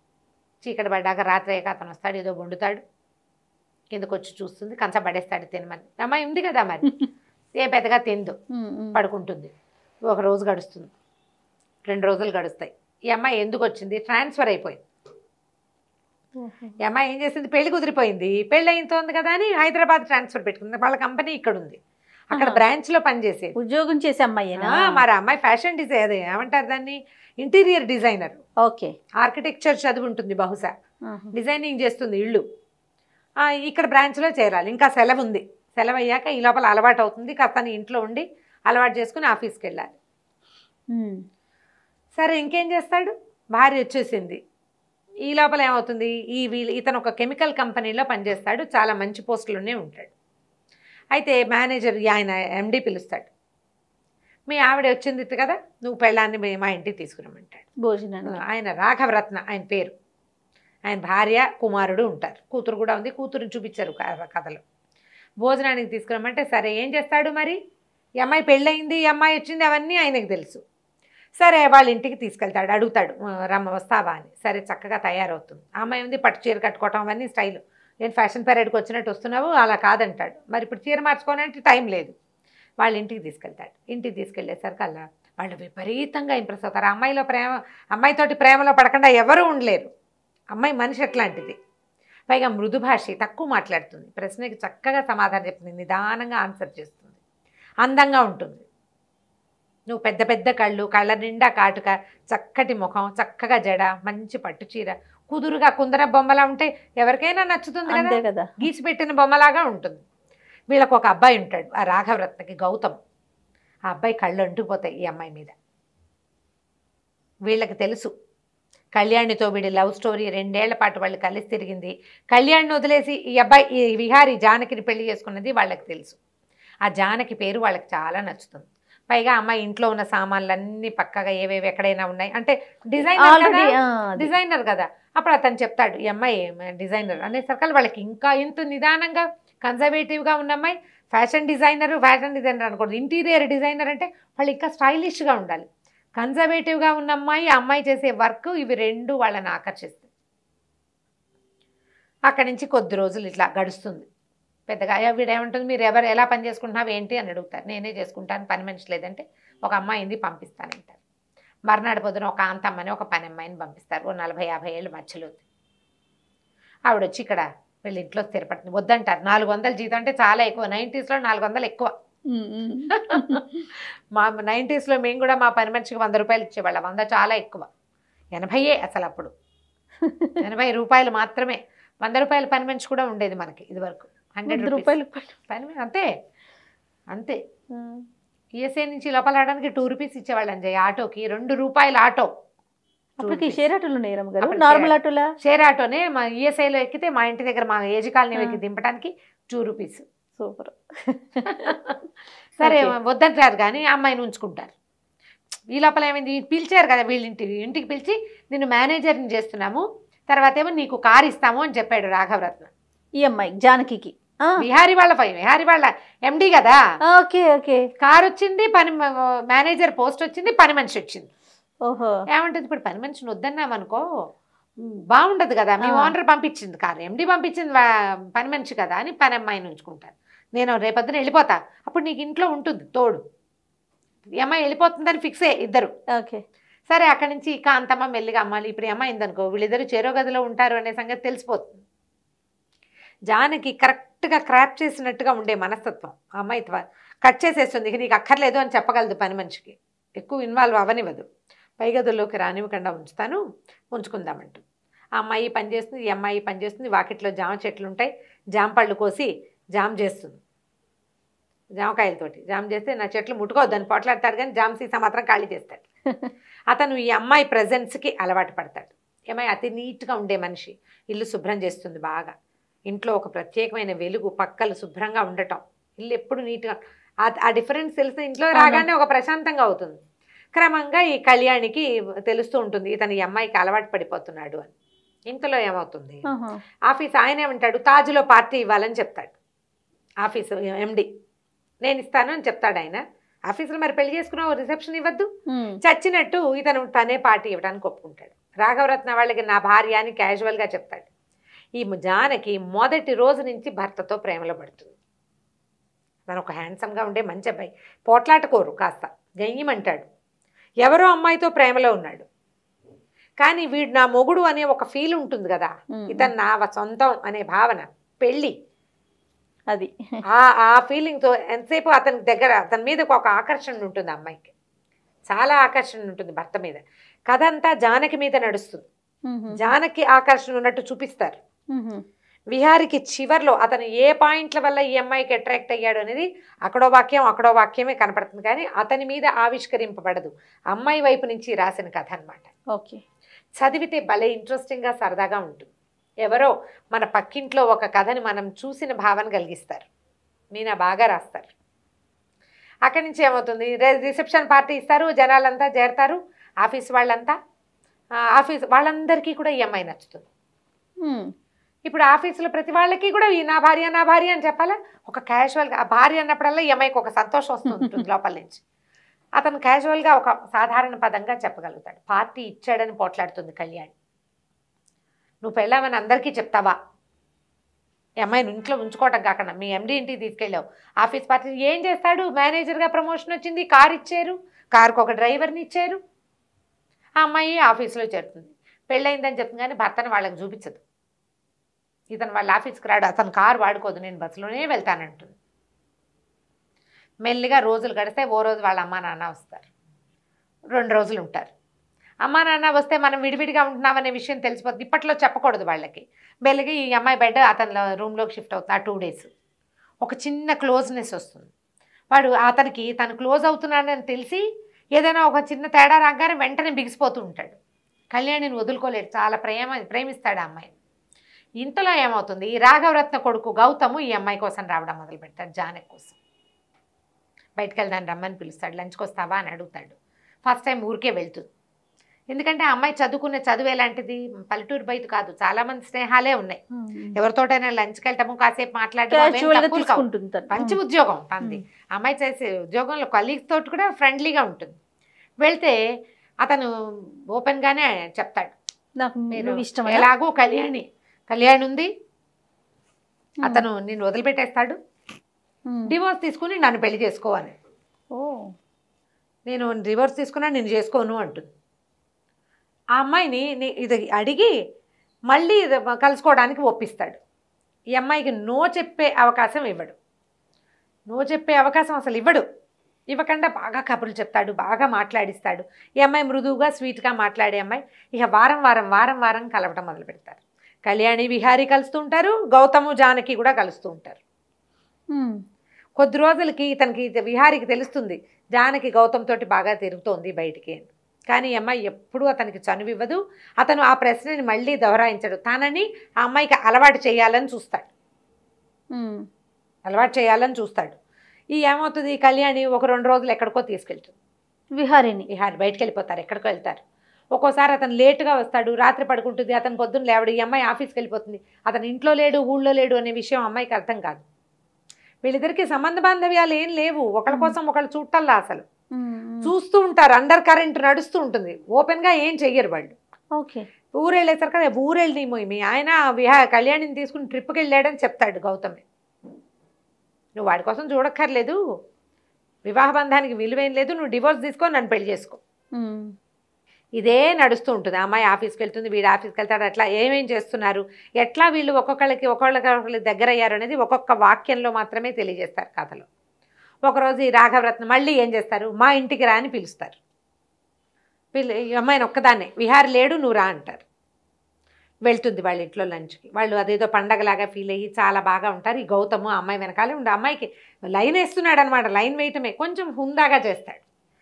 C: చీకటి పడ్డాక రాత్రి అయ్యాక అతను వస్తాడు, ఏదో వండుతాడు, కిందకు వచ్చి చూస్తుంది, కంచ పడేస్తాడు తినమని. అమ్మాయి ఉంది కదా మరి, ఏ పెద్దగా తిందు, పడుకుంటుంది. ఒక రోజు గడుస్తుంది, 2 రోజులు గడుస్తాయి. ఈ అమ్మాయి ఎందుకు వచ్చింది, ట్రాన్స్ఫర్ అయిపోయింది. ఈ అమ్మాయి ఏం చేసింది, పెళ్లి కుదిరిపోయింది, పెళ్ళి అయిపోతుంది కదా అని హైదరాబాద్ ట్రాన్స్ఫర్ పెట్టుకుంది. వాళ్ళ కంపెనీ ఇక్కడ ఉంది, అక్కడ బ్రాంచ్లో పనిచేసేది,
B: ఉద్యోగం చేసే అమ్మాయి.
C: మరి అమ్మాయి ఫ్యాషన్ డిజైన్, అదే ఏమంటారు దాన్ని, ఇంటీరియర్ డిజైనర్.
B: ఓకే,
C: ఆర్కిటెక్చర్ చదువు ఉంటుంది బహుశా, డిజైనింగ్ చేస్తుంది ఇళ్ళు. ఇక్కడ బ్రాంచ్లో చేరాలి. ఇంకా సెలవు ఉంది, సెలవు అయ్యాక ఈ లోపల అలవాటు అవుతుంది, కాస్త ఇంట్లో ఉండి అలవాటు చేసుకుని ఆఫీస్కి వెళ్ళాలి. సరే ఇంకేం చేస్తాడు, భార్య వచ్చేసింది. ఈ లోపల ఏమవుతుంది, ఇతను ఒక కెమికల్ కంపెనీలో పనిచేస్తాడు, చాలా మంచి పోస్టులోనే ఉంటాడు. అయితే మేనేజర్ ఆయన ఎండి పిలుస్తాడు, మీ ఆవిడ వచ్చింది కదా, నువ్వు పెళ్ళాన్ని మా ఇంటికి తీసుకురమ్మంటాడు
B: భోజనం.
C: ఆయన రాఘవరత్న ఆయన పేరు. ఆయన భార్య కుమారుడు ఉంటారు, కూతురు కూడా ఉంది, కూతురుని చూపించారు కథలో. భోజనానికి తీసుకురమ్మంటే సరే ఏం చేస్తాడు మరి, ఈ అమ్మాయి పెళ్ళయింది, ఈ అమ్మాయి వచ్చింది, అవన్నీ ఆయనకు తెలుసు. సరే వాళ్ళ ఇంటికి తీసుకెళ్తాడు, అడుగుతాడు రమ్మ వస్తావా అని. సరే చక్కగా తయారవుతుంది. ఆ అమ్మాయి ఉంది, పట్టు చీర కట్టుకోవటం అవన్నీ స్టైల్. నేను ఫ్యాషన్ పరేడ్కి వచ్చినట్టు వస్తున్నావు, అలా కాదంటాడు. మరి ఇప్పుడు చీర మార్చుకోవాలంటే టైం లేదు. వాళ్ళ ఇంటికి తీసుకెళ్తాడు. ఇంటికి తీసుకెళ్లేసరికి అలా వాళ్ళు విపరీతంగా ఇంప్రెస్ అవుతారు. అమ్మాయితోటి ప్రేమలో పడకుండా ఎవరూ ఉండలేరు. అమ్మాయి మనిషి ఎట్లాంటిది, పైగా మృదు భాషి, తక్కువ మాట్లాడుతుంది, ప్రశ్నకి చక్కగా సమాధానం చెప్తుంది, నిదానంగా ఆన్సర్ చేస్తుంది, అందంగా ఉంటుంది. నువ్వు పెద్ద పెద్ద కళ్ళు, కళ్ళ నిండా కాటుక, చక్కటి ముఖం, చక్కగా జడ, మంచి పట్టు చీర, కుదురుగా కుందర బొమ్మలా ఉంటే ఎవరికైనా నచ్చుతుంది కదా, గీసి పెట్టిన బొమ్మలాగా ఉంటుంది. వీళ్ళకు ఒక అబ్బాయి ఉంటాడు, ఆ రాఘవరత్నకి, గౌతమ్. ఆ అబ్బాయి కళ్ళు అంటుకుపోతాయి ఈ అమ్మాయి మీద. వీళ్ళకి తెలుసు కళ్యాణితో వీడి లవ్ స్టోరీ, 2 ఏళ్ల పాటు వాళ్ళు కలిసి తిరిగింది. కళ్యాణ్ని వదిలేసి ఈ అబ్బాయి, ఈ విహారీ జానకిని పెళ్లి చేసుకున్నది వాళ్ళకి తెలుసు. ఆ జానకి పేరు వాళ్ళకి చాలా నచ్చుతుంది. పైగా అమ్మాయి ఇంట్లో ఉన్న సామాన్లు అన్ని పక్కగా ఏవేవి ఎక్కడైనా ఉన్నాయి అంటే డిజైనర్ కదా అప్పుడు అతను చెప్తాడు ఈ అమ్మాయి డిజైనర్ అనేసరికి వాళ్ళకి ఇంకా ఇంత నిదానంగా కన్జర్వేటివ్గా ఉన్న అమ్మాయి ఫ్యాషన్ డిజైనర్ అనుకోండి ఇంటీరియర్ డిజైనర్ అంటే వాళ్ళు ఇంకా స్టైలిష్గా ఉండాలి కన్జర్వేటివ్గా ఉన్న అమ్మాయి అమ్మాయి చేసే వర్క్ ఇవి రెండు వాళ్ళని ఆకర్షిస్తాయి అక్కడి నుంచి కొద్ది రోజులు ఇట్లా గడుస్తుంది పెద్దగా వీడేమంటుంది మీరు ఎలా పని చేసుకుంటున్నావు ఏంటి అని అడుగుతారు నేనే చేసుకుంటాను పని మనిషి లేదంటే ఒక అమ్మాయింది పంపిస్తానంటారు మర్నాడు పొద్దున ఒక కాంతమ్మని ఒక పని అమ్మాయిని పంపిస్తారు ఓ 40-50 ఏళ్ళు మధ్యలో ఆవిడ వచ్చి ఇక్కడ వీళ్ళ ఇంట్లో స్థిరపడుతుంది వద్దంటారు 400 జీతం అంటే చాలా ఎక్కువ 90s లో 400 ఎక్కువ మా 90s లో మేము కూడా మా పని మనిషికి 100 రూపాయలు ఇచ్చేవాళ్ళం 100 చాలా ఎక్కువ 80 అసలు అప్పుడు 80 రూపాయలు మాత్రమే 100 రూపాయల పని మనిషి కూడా ఉండేది మనకి ఇది వరకు 100 రూపాయలు పని అంతే అంతే ఈఎస్ఐ నుంచి లోపల రావడానికి 2 రూపీస్ ఇచ్చేవాళ్ళం జయ ఆటోకి 2 రూపాయలు ఆటో
B: షేర్ ఆటోలు నార్మల్ ఆటోలా
C: షేర్ ఆటోనే మా ఈఎస్ఐలో ఎక్కితే మా ఇంటి దగ్గర మా ఏజ్ కాలనీ ఎక్కి దింపడానికి 2 రూపీస్
B: సూపర్
C: సరే వద్దంటారు కానీ అమ్మాయిని ఉంచుకుంటారు ఈ లోపల ఏమైంది పిలిచారు కదా వీళ్ళ ఇంటికి పిలిచి నిన్ను మేనేజర్ని చేస్తున్నాము తర్వాత ఏమో నీకు కారు ఇస్తాము అని చెప్పాడు రాఘవరత్న
B: ఈ అమ్మాయి జానకి
C: విహారీ వాళ్ళ ఎండి కదా
B: ఓకే ఓకే
C: కారు వచ్చింది పని మేనేజర్ పోస్ట్ వచ్చింది పని మనిషి వచ్చింది
B: ఓహో
C: ఏమంటుంది ఇప్పుడు పని మనిషిని వద్దన్నాం అనుకో బాగుండదు కదా మీ ఓనర్ పంపించింది కారు ఎండి పంపించింది పని మనిషి కదా అని పని అమ్మాయిని ఉంచుకుంటాను నేను రేపొద్దున వెళ్ళిపోతా అప్పుడు నీకు ఇంట్లో ఉంటుంది తోడు ఈ అమ్మాయి వెళ్ళిపోతుందని ఫిక్స్ అయ్యే ఇద్దరు
B: ఓకే
C: సరే అక్కడి నుంచి కాంతమ్మ మెల్లిగా అమ్మాలి ఇప్పుడు అమ్మాయి అయిందనుకో వీళ్ళిద్దరు చెరో గదిలో ఉంటారు అనే సంగతి తెలిసిపోతుంది జానకి కరెక్ట్గా క్రాప్ చేసినట్టుగా ఉండే మనస్తత్వం అమ్మాయి కట్ చేసేస్తుంది ఇక నీకు అక్కర్లేదు అని చెప్పగలదు పని మనిషికి ఎక్కువ ఇన్వాల్వ్ అవ్వనివ్వదు పై గదుల్లోకి రానివ్వకుండా ఉంచుకుందామంటూ ఆ అమ్మాయి పని చేస్తుంది ఈ అమ్మాయి పని చేస్తుంది వాకిట్లో జామ చెట్లు ఉంటాయి జామ పళ్ళు కోసి జామ్ చేస్తుంది జామకాయలతోటి జామ్ చేస్తే నా చెట్లు ముట్టుకోవద్దని పోట్లాడతాడు కానీ జామ సీసా మాత్రం ఖాళీ చేస్తాడు అతను ఈ అమ్మాయి ప్రజెన్స్కి అలవాటు పడతాడు అమ్మాయి అతి నీట్గా ఉండే మనిషి ఇల్లు శుభ్రం చేస్తుంది బాగా ఇంట్లో ఒక ప్రత్యేకమైన వెలుగు పక్కలు శుభ్రంగా ఉండటం ఇల్లు ఎప్పుడు నీట్గా ఆ డిఫరెన్స్ తెలిసిన ఇంట్లో రాగానే ఒక ప్రశాంతంగా అవుతుంది క్రమంగా ఈ కళ్యాణికి తెలుస్తూ ఉంటుంది ఇతను ఈ అమ్మాయికి అలవాటు పడిపోతున్నాడు అని ఇంతలో ఏమవుతుంది ఆఫీస్ ఆయన ఏమంటాడు తాజ్లో పార్టీ ఇవ్వాలని చెప్తాడు ఆఫీసు ఎండి నేను ఇస్తాను అని చెప్తాడు ఆయన ఆఫీసులో మరి పెళ్లి చేసుకున్నావు రిసెప్షన్ ఇవ్వద్దు చచ్చినట్టు ఇతను తనే పార్టీ ఇవ్వడానికి ఒప్పుకుంటాడు రాఘవరత్న వాళ్ళకి నా భార్య అని క్యాజువల్గా చెప్తాడు ఈ జానకి మొదటి రోజు నుంచి భర్తతో ప్రేమలో పడుతుంది తను ఒక హ్యాండ్సమ్గా ఉండే మంచి అబ్బాయి పోట్లాటకోరు కాస్త గయ్యమంటాడు ఎవరో అమ్మాయితో ప్రేమలో ఉన్నాడు కానీ వీడు నా మొగుడు అనే ఒక ఫీల్ ఉంటుంది కదా ఇతను నా సొంతం అనే భావన పెళ్ళి
B: అది
C: ఆ ఫీలింగ్తో ఎంతసేపు అతని మీద ఒక ఆకర్షణ ఉంటుంది అమ్మాయికి చాలా ఆకర్షణ ఉంటుంది భర్త మీద కథ అంతా జానకి మీద నడుస్తుంది జానకి ఆకర్షణ ఉన్నట్టు చూపిస్తారు విహారికి చివర్లో అతను ఏ పాయింట్ల వల్ల ఈ అమ్మాయికి అట్రాక్ట్ అయ్యాడు అనేది అక్కడో వాక్యమే కనపడుతుంది కానీ అతని మీద ఆవిష్కరింపబడదు అమ్మాయి వైపు నుంచి రాసిన కథ అనమాట
B: ఓకే
C: చదివితే భలే ఇంట్రెస్టింగ్గా సరదాగా ఉంటుంది ఎవరో మన పక్కింట్లో ఒక కథని మనం చూసిన భావన కలిగిస్తారు మీనా బాగా రాస్తారు అక్కడి నుంచి ఏమవుతుంది రిసెప్షన్ పార్టీ ఇస్తారు జనాలంతా చేరతారు ఆఫీస్ వాళ్ళందరికీ కూడా ఈ అమ్మాయి నచ్చుతుంది ఇప్పుడు ఆఫీసులో ప్రతి వాళ్ళకి కూడా ఈ నా భార్య అని చెప్పాలా ఒక క్యాజువల్గా ఆ భార్య అన్నప్పుడల్లా ఈ అమ్మాయికి ఒక సంతోషం వస్తుంది లోపల నుంచి అతను క్యాజువల్గా ఒక సాధారణ పదంగా చెప్పగలుగుతాడు పార్టీ ఇచ్చాడని పోట్లాడుతుంది కళ్యాణి నువ్వు పెళ్ళామని అందరికీ చెప్తావా ఈ అమ్మాయిని ఇంట్లో ఉంచుకోవటం కాకుండా మీ ఎండి ఇంటికి తీసుకెళ్ళావు ఆఫీస్ పార్టీ ఏం చేస్తాడు మేనేజర్గా ప్రమోషన్ వచ్చింది కారు ఇచ్చారు కారుకు ఒక డ్రైవర్ని ఇచ్చారు ఆ అమ్మాయి ఆఫీస్లో చేరుతుంది పెళ్ళయిందని చెప్తుంది కానీ భర్తను వాళ్ళకి చూపించదు ఇతను వాళ్ళ ఆఫీస్కి రాడు అతను కారు వాడుకోదు నేను బస్సులోనే వెళ్తానంటుంది మెల్లిగా రోజులు గడిస్తే ఓ రోజు వాళ్ళ అమ్మా నాన్న వస్తారు 2 రోజులు ఉంటారు అమ్మా నాన్న వస్తే మనం విడివిడిగా ఉంటున్నామనే విషయం తెలిసిపోతుంది ఇప్పట్లో చెప్పకూడదు వాళ్ళకి మెల్లిగా ఈ అమ్మాయి బెడ్ అతని రూమ్లోకి షిఫ్ట్ అవుతుంది ఆ 2 డేస్ ఒక చిన్న క్లోజ్నెస్ వస్తుంది వాడు అతనికి తను క్లోజ్ అవుతున్నాడని తెలిసి ఏదైనా ఒక చిన్న తేడా రాగానే వెంటనే బిగిసిపోతూ ఉంటాడు కళ్యాణిని వదులుకోలేడు చాలా ప్రేమిస్తాడు ఆ అమ్మాయిని ఇంతలో ఏమవుతుంది ఈ రాఘవరత్న కొడుకు గౌతము ఈ అమ్మాయి కోసం రావడం మొదలు పెడతాడు జానకి కోసం బయటకు వెళ్దాం రమ్మని పిలుస్తాడు, లంచ్కి వస్తావా అని అడుగుతాడు. ఫస్ట్ టైం ఊరికే వెళ్తుంది. ఎందుకంటే ఆ అమ్మాయి చదువుకునే చదువు ఎలాంటిది, పల్లెటూరు బయట కాదు, చాలా మంది స్నేహాలే ఉన్నాయి. ఎవరితోటైనా లంచ్కి వెళ్తాము, కాసేపు మాట్లాడటం, మంచి ఉద్యోగం అంది. అమ్మాయి చేసే ఉద్యోగంలో కలీగ్స్ తోటి కూడా ఫ్రెండ్లీగా ఉంటుంది. వెళ్తే అతను ఓపెన్గానే చెప్తాడు, ఎలాగో కళ్యాణి ఉంది, అతను నిన్ను వదిలిపెట్టేస్తాడు, డివోర్స్ తీసుకుని నన్ను పెళ్లి చేసుకోవాలి, నేను డివోర్స్ తీసుకున్నా నిన్ను చేసుకోను అంటుంది. ఆ అమ్మాయిని ఇది అడిగి మళ్ళీ కలుసుకోవడానికి ఒప్పిస్తాడు. ఈ అమ్మాయికి నో చెప్పే అవకాశం ఇవ్వడు, నో చెప్పే అవకాశం అసలు ఇవ్వకుండా బాగా కబుర్లు చెప్తాడు, బాగా మాట్లాడిస్తాడు. ఈ అమ్మాయి మృదువుగా స్వీట్గా మాట్లాడే అమ్మాయి. ఇక వారం కలవటం మొదలు పెడతారు. కళ్యాణి విహారీ కలుస్తూ ఉంటారు, గౌతము జానకి కూడా కలుస్తూ ఉంటారు. కొద్ది రోజులకి ఇతనికి విహారీకి తెలుస్తుంది జానకి గౌతమ్ తోటి బాగా తిరుగుతోంది బయటికి. కానీ ఈ అమ్మాయి ఎప్పుడూ అతనికి చనువివ్వదు. అతను ఆ ప్రశ్నని మళ్ళీ దొహరాయించడు. తనని ఆ అమ్మాయికి అలవాటు చేయాలని చూస్తాడు. ఈ ఏమవుతుంది, కళ్యాణి ఒక 2 రోజులు ఎక్కడికో తీసుకెళ్తుంది విహారీ బయటకు వెళ్ళిపోతారు, ఎక్కడికో వెళ్తారు. ఒక్కోసారి అతను లేటుగా వస్తాడు, రాత్రి పడుకుంటుంది, అతను పొద్దున్న లేవడు. ఈ అమ్మాయి ఆఫీస్కి వెళ్ళిపోతుంది, అతను ఇంట్లో లేడు ఊళ్ళో లేడు అనే విషయం అమ్మాయికి అర్థం కాదు. వీళ్ళిద్దరికి సంబంధ బాంధవ్యాలు ఏం లేవు, ఒకళ్ళ కోసం ఒకళ్ళు చూడటల్లా, అసలు చూస్తూ ఉంటారు, అండర్ కరెంట్ నడుస్తూ ఉంటుంది, ఓపెన్గా ఏం చెయ్యరు వాళ్ళు. ఊరెళ్ళేసరికి కదా ఊరెళ్ళి మీ ఆయన కళ్యాణిని తీసుకుని ట్రిప్కి వెళ్ళాడని చెప్తాడు గౌతమే. నువ్వు వాడి కోసం చూడక్కర్లేదు, వివాహ బంధానికి విలువేం లేదు, నువ్వు డివోర్స్ తీసుకో, నన్ను పెళ్లి చేసుకో. ఇదే నడుస్తూ ఉంటుంది. అమ్మాయి ఆఫీస్కి వెళ్తుంది, వీడు ఆఫీస్కి వెళ్తాడు. అట్లా ఏమేం చేస్తున్నారు, ఎట్లా వీళ్ళు ఒకళ్ళకి దగ్గర అయ్యారు అనేది ఒక్కొక్క వాక్యంలో మాత్రమే తెలియజేస్తారు కథలో. ఒకరోజు ఈ రాఘవరత్నం మళ్ళీ ఏం చేస్తారు, మా ఇంటికి రా అని పిలుస్తారు. ఈ అమ్మాయిని ఒక్కదాన్నే, విహారి లేడు నువ్వు రా అంటారు. వెళ్తుంది వాళ్ళ ఇంట్లో లంచ్కి. వాళ్ళు అదేదో పండగలాగా ఫీల్ అయ్యి చాలా బాగా ఉంటారు. ఈ గౌతము అమ్మాయి వెనకాలే ఉండే, అమ్మాయికి లైన్ వేస్తున్నాడు అనమాట. లైన్ వేయటమే కొంచెం హుందాగా చేస్తాడు,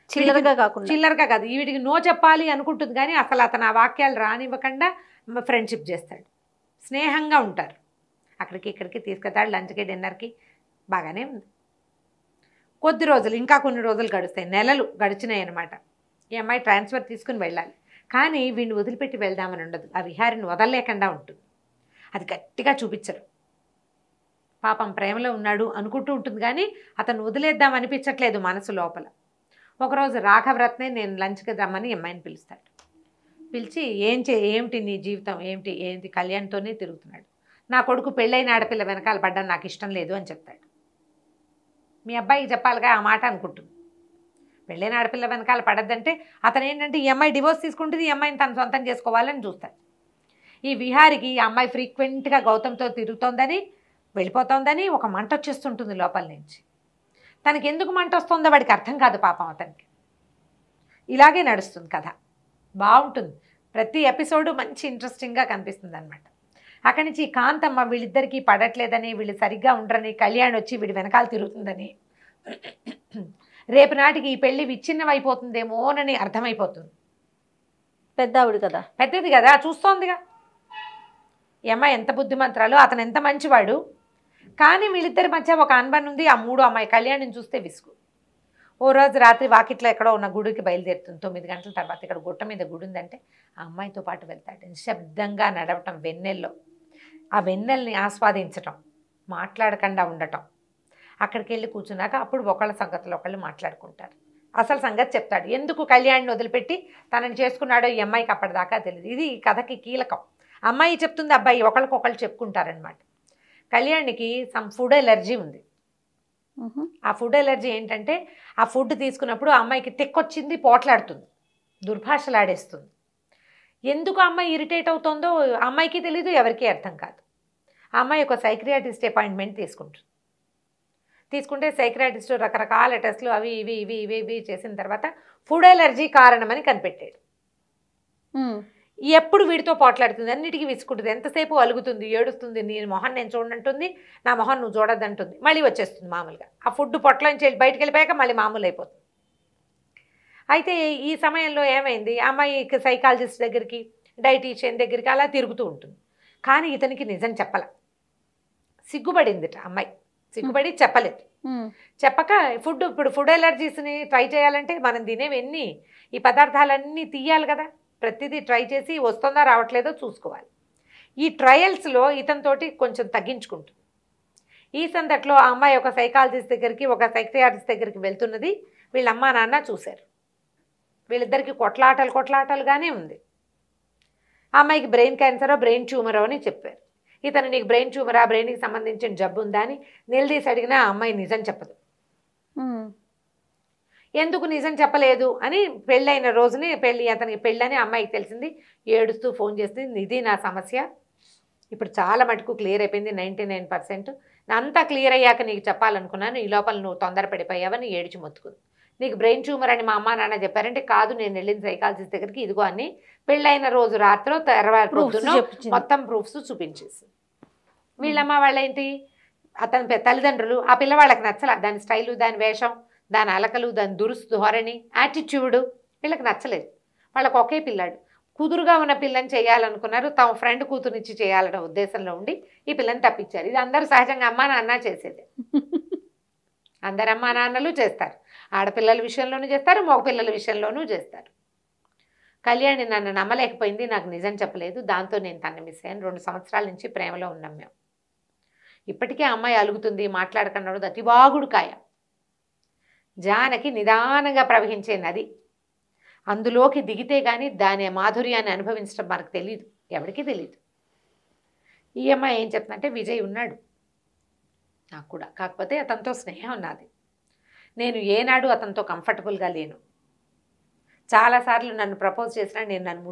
C: చిల్లరగా కాదు. వీడికి నో చెప్పాలి అనుకుంటుంది కానీ అసలు అతను ఆ వాక్యాలు రానివ్వకుండా ఫ్రెండ్షిప్ చేస్తాడు, స్నేహంగా ఉంటారు. అక్కడికి ఇక్కడికి తీసుకెళ్తాడు, లంచ్కి డిన్నర్కి, బాగానే ఉంది. కొద్ది రోజులు, ఇంకా కొన్ని రోజులు గడుస్తాయి, నెలలు గడిచినాయి అనమాట. ఈ అమ్మాయి ట్రాన్స్ఫర్ తీసుకుని వెళ్ళాలి, కానీ వీడిని వదిలిపెట్టి వెళ్దామని ఉండదు. ఆ విహారిని వదలలేకుండా ఉంటుంది. అది గట్టిగా చూపించరు. పాపం ప్రేమలో ఉన్నాడు అనుకుంటూ ఉంటుంది కానీ అతను వదిలేద్దాం అనిపించట్లేదు మనసు లోపల. ఒకరోజు రాఘవరత్నే నేను లంచ్కి రమ్మని అమ్మాయిని పిలుస్తాడు. పిలిచి ఏమిటి నీ జీవితం, ఏంటి కళ్యాణ్తోనే తిరుగుతున్నాడు, నా కొడుకు పెళ్ళైన ఆడపిల్ల వెనకాల పడ్డం నాకు ఇష్టం లేదు అని చెప్తాడు. మీ అబ్బాయికి చెప్పాలిగా ఆ మాట అనుకుంటుంది. పెళ్ళైన ఆడపిల్ల వెనకాల పడద్దంటే అతను ఏంటంటే ఈ అమ్మాయి డివోర్స్ తీసుకుంటుంది, ఈ అమ్మాయిని తను సొంతం చేసుకోవాలని చూస్తాడు. ఈ విహారికి ఈ అమ్మాయి ఫ్రీక్వెంట్గా గౌతమ్తో తిరుగుతోందని, వెళ్ళిపోతోందని ఒక మంట వచ్చేస్తుంటుంది లోపల నుంచి. తనకి ఎందుకు మంట వస్తుందో వాడికి అర్థం కాదు పాపం అతనికి. ఇలాగే నడుస్తుంది కథ, బాగుంటుంది. ప్రతి ఎపిసోడు మంచి ఇంట్రెస్టింగ్గా కనిపిస్తుంది అనమాట. అక్కడి నుంచి కాంతమ్మ వీళ్ళిద్దరికీ పడట్లేదని, వీళ్ళు సరిగ్గా ఉండరని, కళ్యాణ్ వచ్చి వీడి వెనకాల తిరుగుతుందని, రేపు నాటికి ఈ పెళ్లి విచ్ఛిన్నమైపోతుందేమోనని అర్థమైపోతుంది. పెద్దది కదా, చూస్తోందిగా ఈ అమ్మాయి ఎంత బుద్ధిమంతురాలు, అతను ఎంత మంచివాడు. కానీ వీళ్ళిద్దరి మధ్య ఒక అనుబంధం ఉంది. ఆ మూడో అమ్మాయి కళ్యాణిని చూస్తే విసుగు. ఓ రోజు రాత్రి వాకిట్లో ఎక్కడో ఉన్న గుడికి బయలుదేరుతుంది. 9 గంటల తర్వాత ఇక్కడ గుట్ట మీద గుడి ఉందంటే ఆ అమ్మాయితో పాటు వెళ్తాడు. నిశ్శబ్దంగా నడవటం, వెన్నెల్లో ఆ వెన్నెల్ని ఆస్వాదించటం, మాట్లాడకుండా ఉండటం. అక్కడికి వెళ్ళి కూర్చున్నాక అప్పుడు ఒకళ్ళ సంగతులు ఒకళ్ళు మాట్లాడుకుంటారు. అసలు సంగతి చెప్తాడు, ఎందుకు కళ్యాణ్ని వదిలిపెట్టి తనని చేసుకున్నాడో ఈ అమ్మాయికి అప్పటిదాకా తెలియదు. ఇది ఈ కథకి కీలకం. అమ్మాయి చెప్తుంది, అబ్బాయి ఒకళ్ళకొకళ్ళు చెప్పుకుంటారనమాట. కళ్యాణ్కి సమ్ ఫుడ్ ఎలర్జీ ఉంది. ఆ ఫుడ్ ఎలర్జీ ఏంటంటే ఆ ఫుడ్ తీసుకున్నప్పుడు ఆ అమ్మాయికి తెక్కొచ్చింది, పోట్లాడుతుంది, దుర్భాషలాడేస్తుంది. ఎందుకు అమ్మాయి ఇరిటేట్ అవుతుందో అమ్మాయికి తెలీదు, ఎవరికీ అర్థం కాదు. ఆ అమ్మాయి ఒక సైక్రియాటిస్ట్ అపాయింట్మెంట్ తీసుకుంటే సైక్రియాటిస్ట్ రకరకాల టెస్టులు అవి ఇవి చేసిన తర్వాత ఫుడ్ ఎలర్జీ కారణమని కనిపెట్టాడు. ఎప్పుడు వీడితో పోట్లాడుతుంది, అన్నిటికీ విసుకుంటుంది, ఎంతసేపు అలుగుతుంది, ఏడుస్తుంది, నీ మొహం నేను చూడంటుంది, నా మొహం నువ్వు చూడద్దంటుంది, మళ్ళీ వచ్చేస్తుంది మామూలుగా. ఆ ఫుడ్ పొట్టలోంచి వెళ్ళి బయటకు వెళ్ళిపోయాక మళ్ళీ మామూలు అయిపోతుంది. అయితే ఈ సమయంలో ఏమైంది, అమ్మాయికి సైకాలజిస్ట్ దగ్గరికి, డైటీషియన్ దగ్గరికి అలా తిరుగుతూ ఉంటుంది. కానీ ఇతనికి నిజం చెప్పాల, సిగ్గుపడిందిట అమ్మాయి. సిగ్గుపడి చెప్పలేదు. చెప్పక ఇప్పుడు ఫుడ్ ఎలర్జీస్ని ట్రై చేయాలంటే మనం తినేవన్నీ ఈ పదార్థాలన్నీ తీయాలి కదా, ప్రతిదీ ట్రై చేసి వస్తుందా రావట్లేదో చూసుకోవాలి. ఈ ట్రయల్స్లో ఇతనితోటి కొంచెం తగ్గించుకుంటుంది. ఈ సందట్లో ఆ అమ్మాయి ఒక సైకాలజిస్ట్ దగ్గరికి, ఒక సైకియాట్రిస్ట్ దగ్గరికి వెళ్తున్నది. వీళ్ళ అమ్మా నాన్న చూశారు. వీళ్ళిద్దరికి కొట్లాటలుగానే ఉంది. ఆ అమ్మాయికి బ్రెయిన్ క్యాన్సరో బ్రెయిన్ ట్యూమరో అని చెప్పారు. ఇతను నీకు బ్రెయిన్ ట్యూమరా, బ్రెయిన్కి సంబంధించిన జబ్బు ఉందా అని నిలదీసి అడిగినా ఆ అమ్మాయి నిజం చెప్పదు. ఎందుకు నిజం చెప్పలేదు అని పెళ్ళైన రోజుని అతనికి పెళ్ళని అమ్మాయికి తెలిసింది. ఏడుస్తూ ఫోన్ చేసింది, ఇది నా సమస్య, ఇప్పుడు చాలా మటుకు క్లియర్ అయిపోయింది 99%. అంతా క్లియర్ అయ్యాక నీకు చెప్పాలనుకున్నాను, ఈ లోపల నువ్వు తొందరపడిపోయావని ఏడిచి మొత్తుకుంది. నీకు బ్రెయిన్ ట్యూమర్ అని మా అమ్మ నాన్న చెప్పారంటే, కాదు నేను వెళ్ళిన సైకాలజిస్ట్ దగ్గరికి, ఇదిగో అని పెళ్ళైన రోజు రాత్రో తర్వాత మొత్తం ప్రూఫ్స్ చూపించేసి. వీళ్ళమ్మ వాళ్ళేంటి, అతని తల్లిదండ్రులు ఆ పిల్లవాళ్ళకి నచ్చల, దాని స్టైలు, దాని వేషం, దాని అలకలు, దాని దురుస్తు ధోరణి, యాటిట్యూడు వీళ్ళకి నచ్చలేదు. వాళ్ళకి ఒకే పిల్లాడు, కుదురుగా ఉన్న పిల్లని చేయాలనుకున్నారు. తమ ఫ్రెండ్ కూతురునిచ్చి చేయాలన్న ఉద్దేశంలో ఉండి ఈ పిల్లని తప్పించారు. ఇది అందరూ సహజంగా అమ్మా నాన్న చేసేది. అందరు అమ్మా నాన్నలు చేస్తారు. ఆడపిల్లల విషయంలోనూ చేస్తారు, మగ పిల్లల విషయంలోనూ చేస్తారు. కళ్యాణి నన్ను నమ్మలేకపోయింది, నాకు నిజం చెప్పలేదు, దాంతో నేను తను మిస్ అయ్యాను. 2 సంవత్సరాల నుంచి ప్రేమలో ఉన్నాం మేము. ఇప్పటికే అమ్మాయి అలుగుతుంది, మాట్లాడకన్నాడు. అతివాగుడు కాయ, జానకి నిదానంగా ప్రవహించే నది. అందులోకి దిగితే కానీ దాని మాధుర్యాన్ని అనుభవించడం మనకు తెలియదు, ఎవరికీ తెలియదు. ఈ అమ్మాయి ఏం చెప్తుందంటే, విజయ్ ఉన్నాడు నాకు కూడా, కాకపోతే అతనితో స్నేహం ఉన్నది. నేను ఏనాడు అతనితో కంఫర్టబుల్గా లేను. చాలాసార్లు నన్ను ప్రపోజ్ చేసినా నేను నన్ను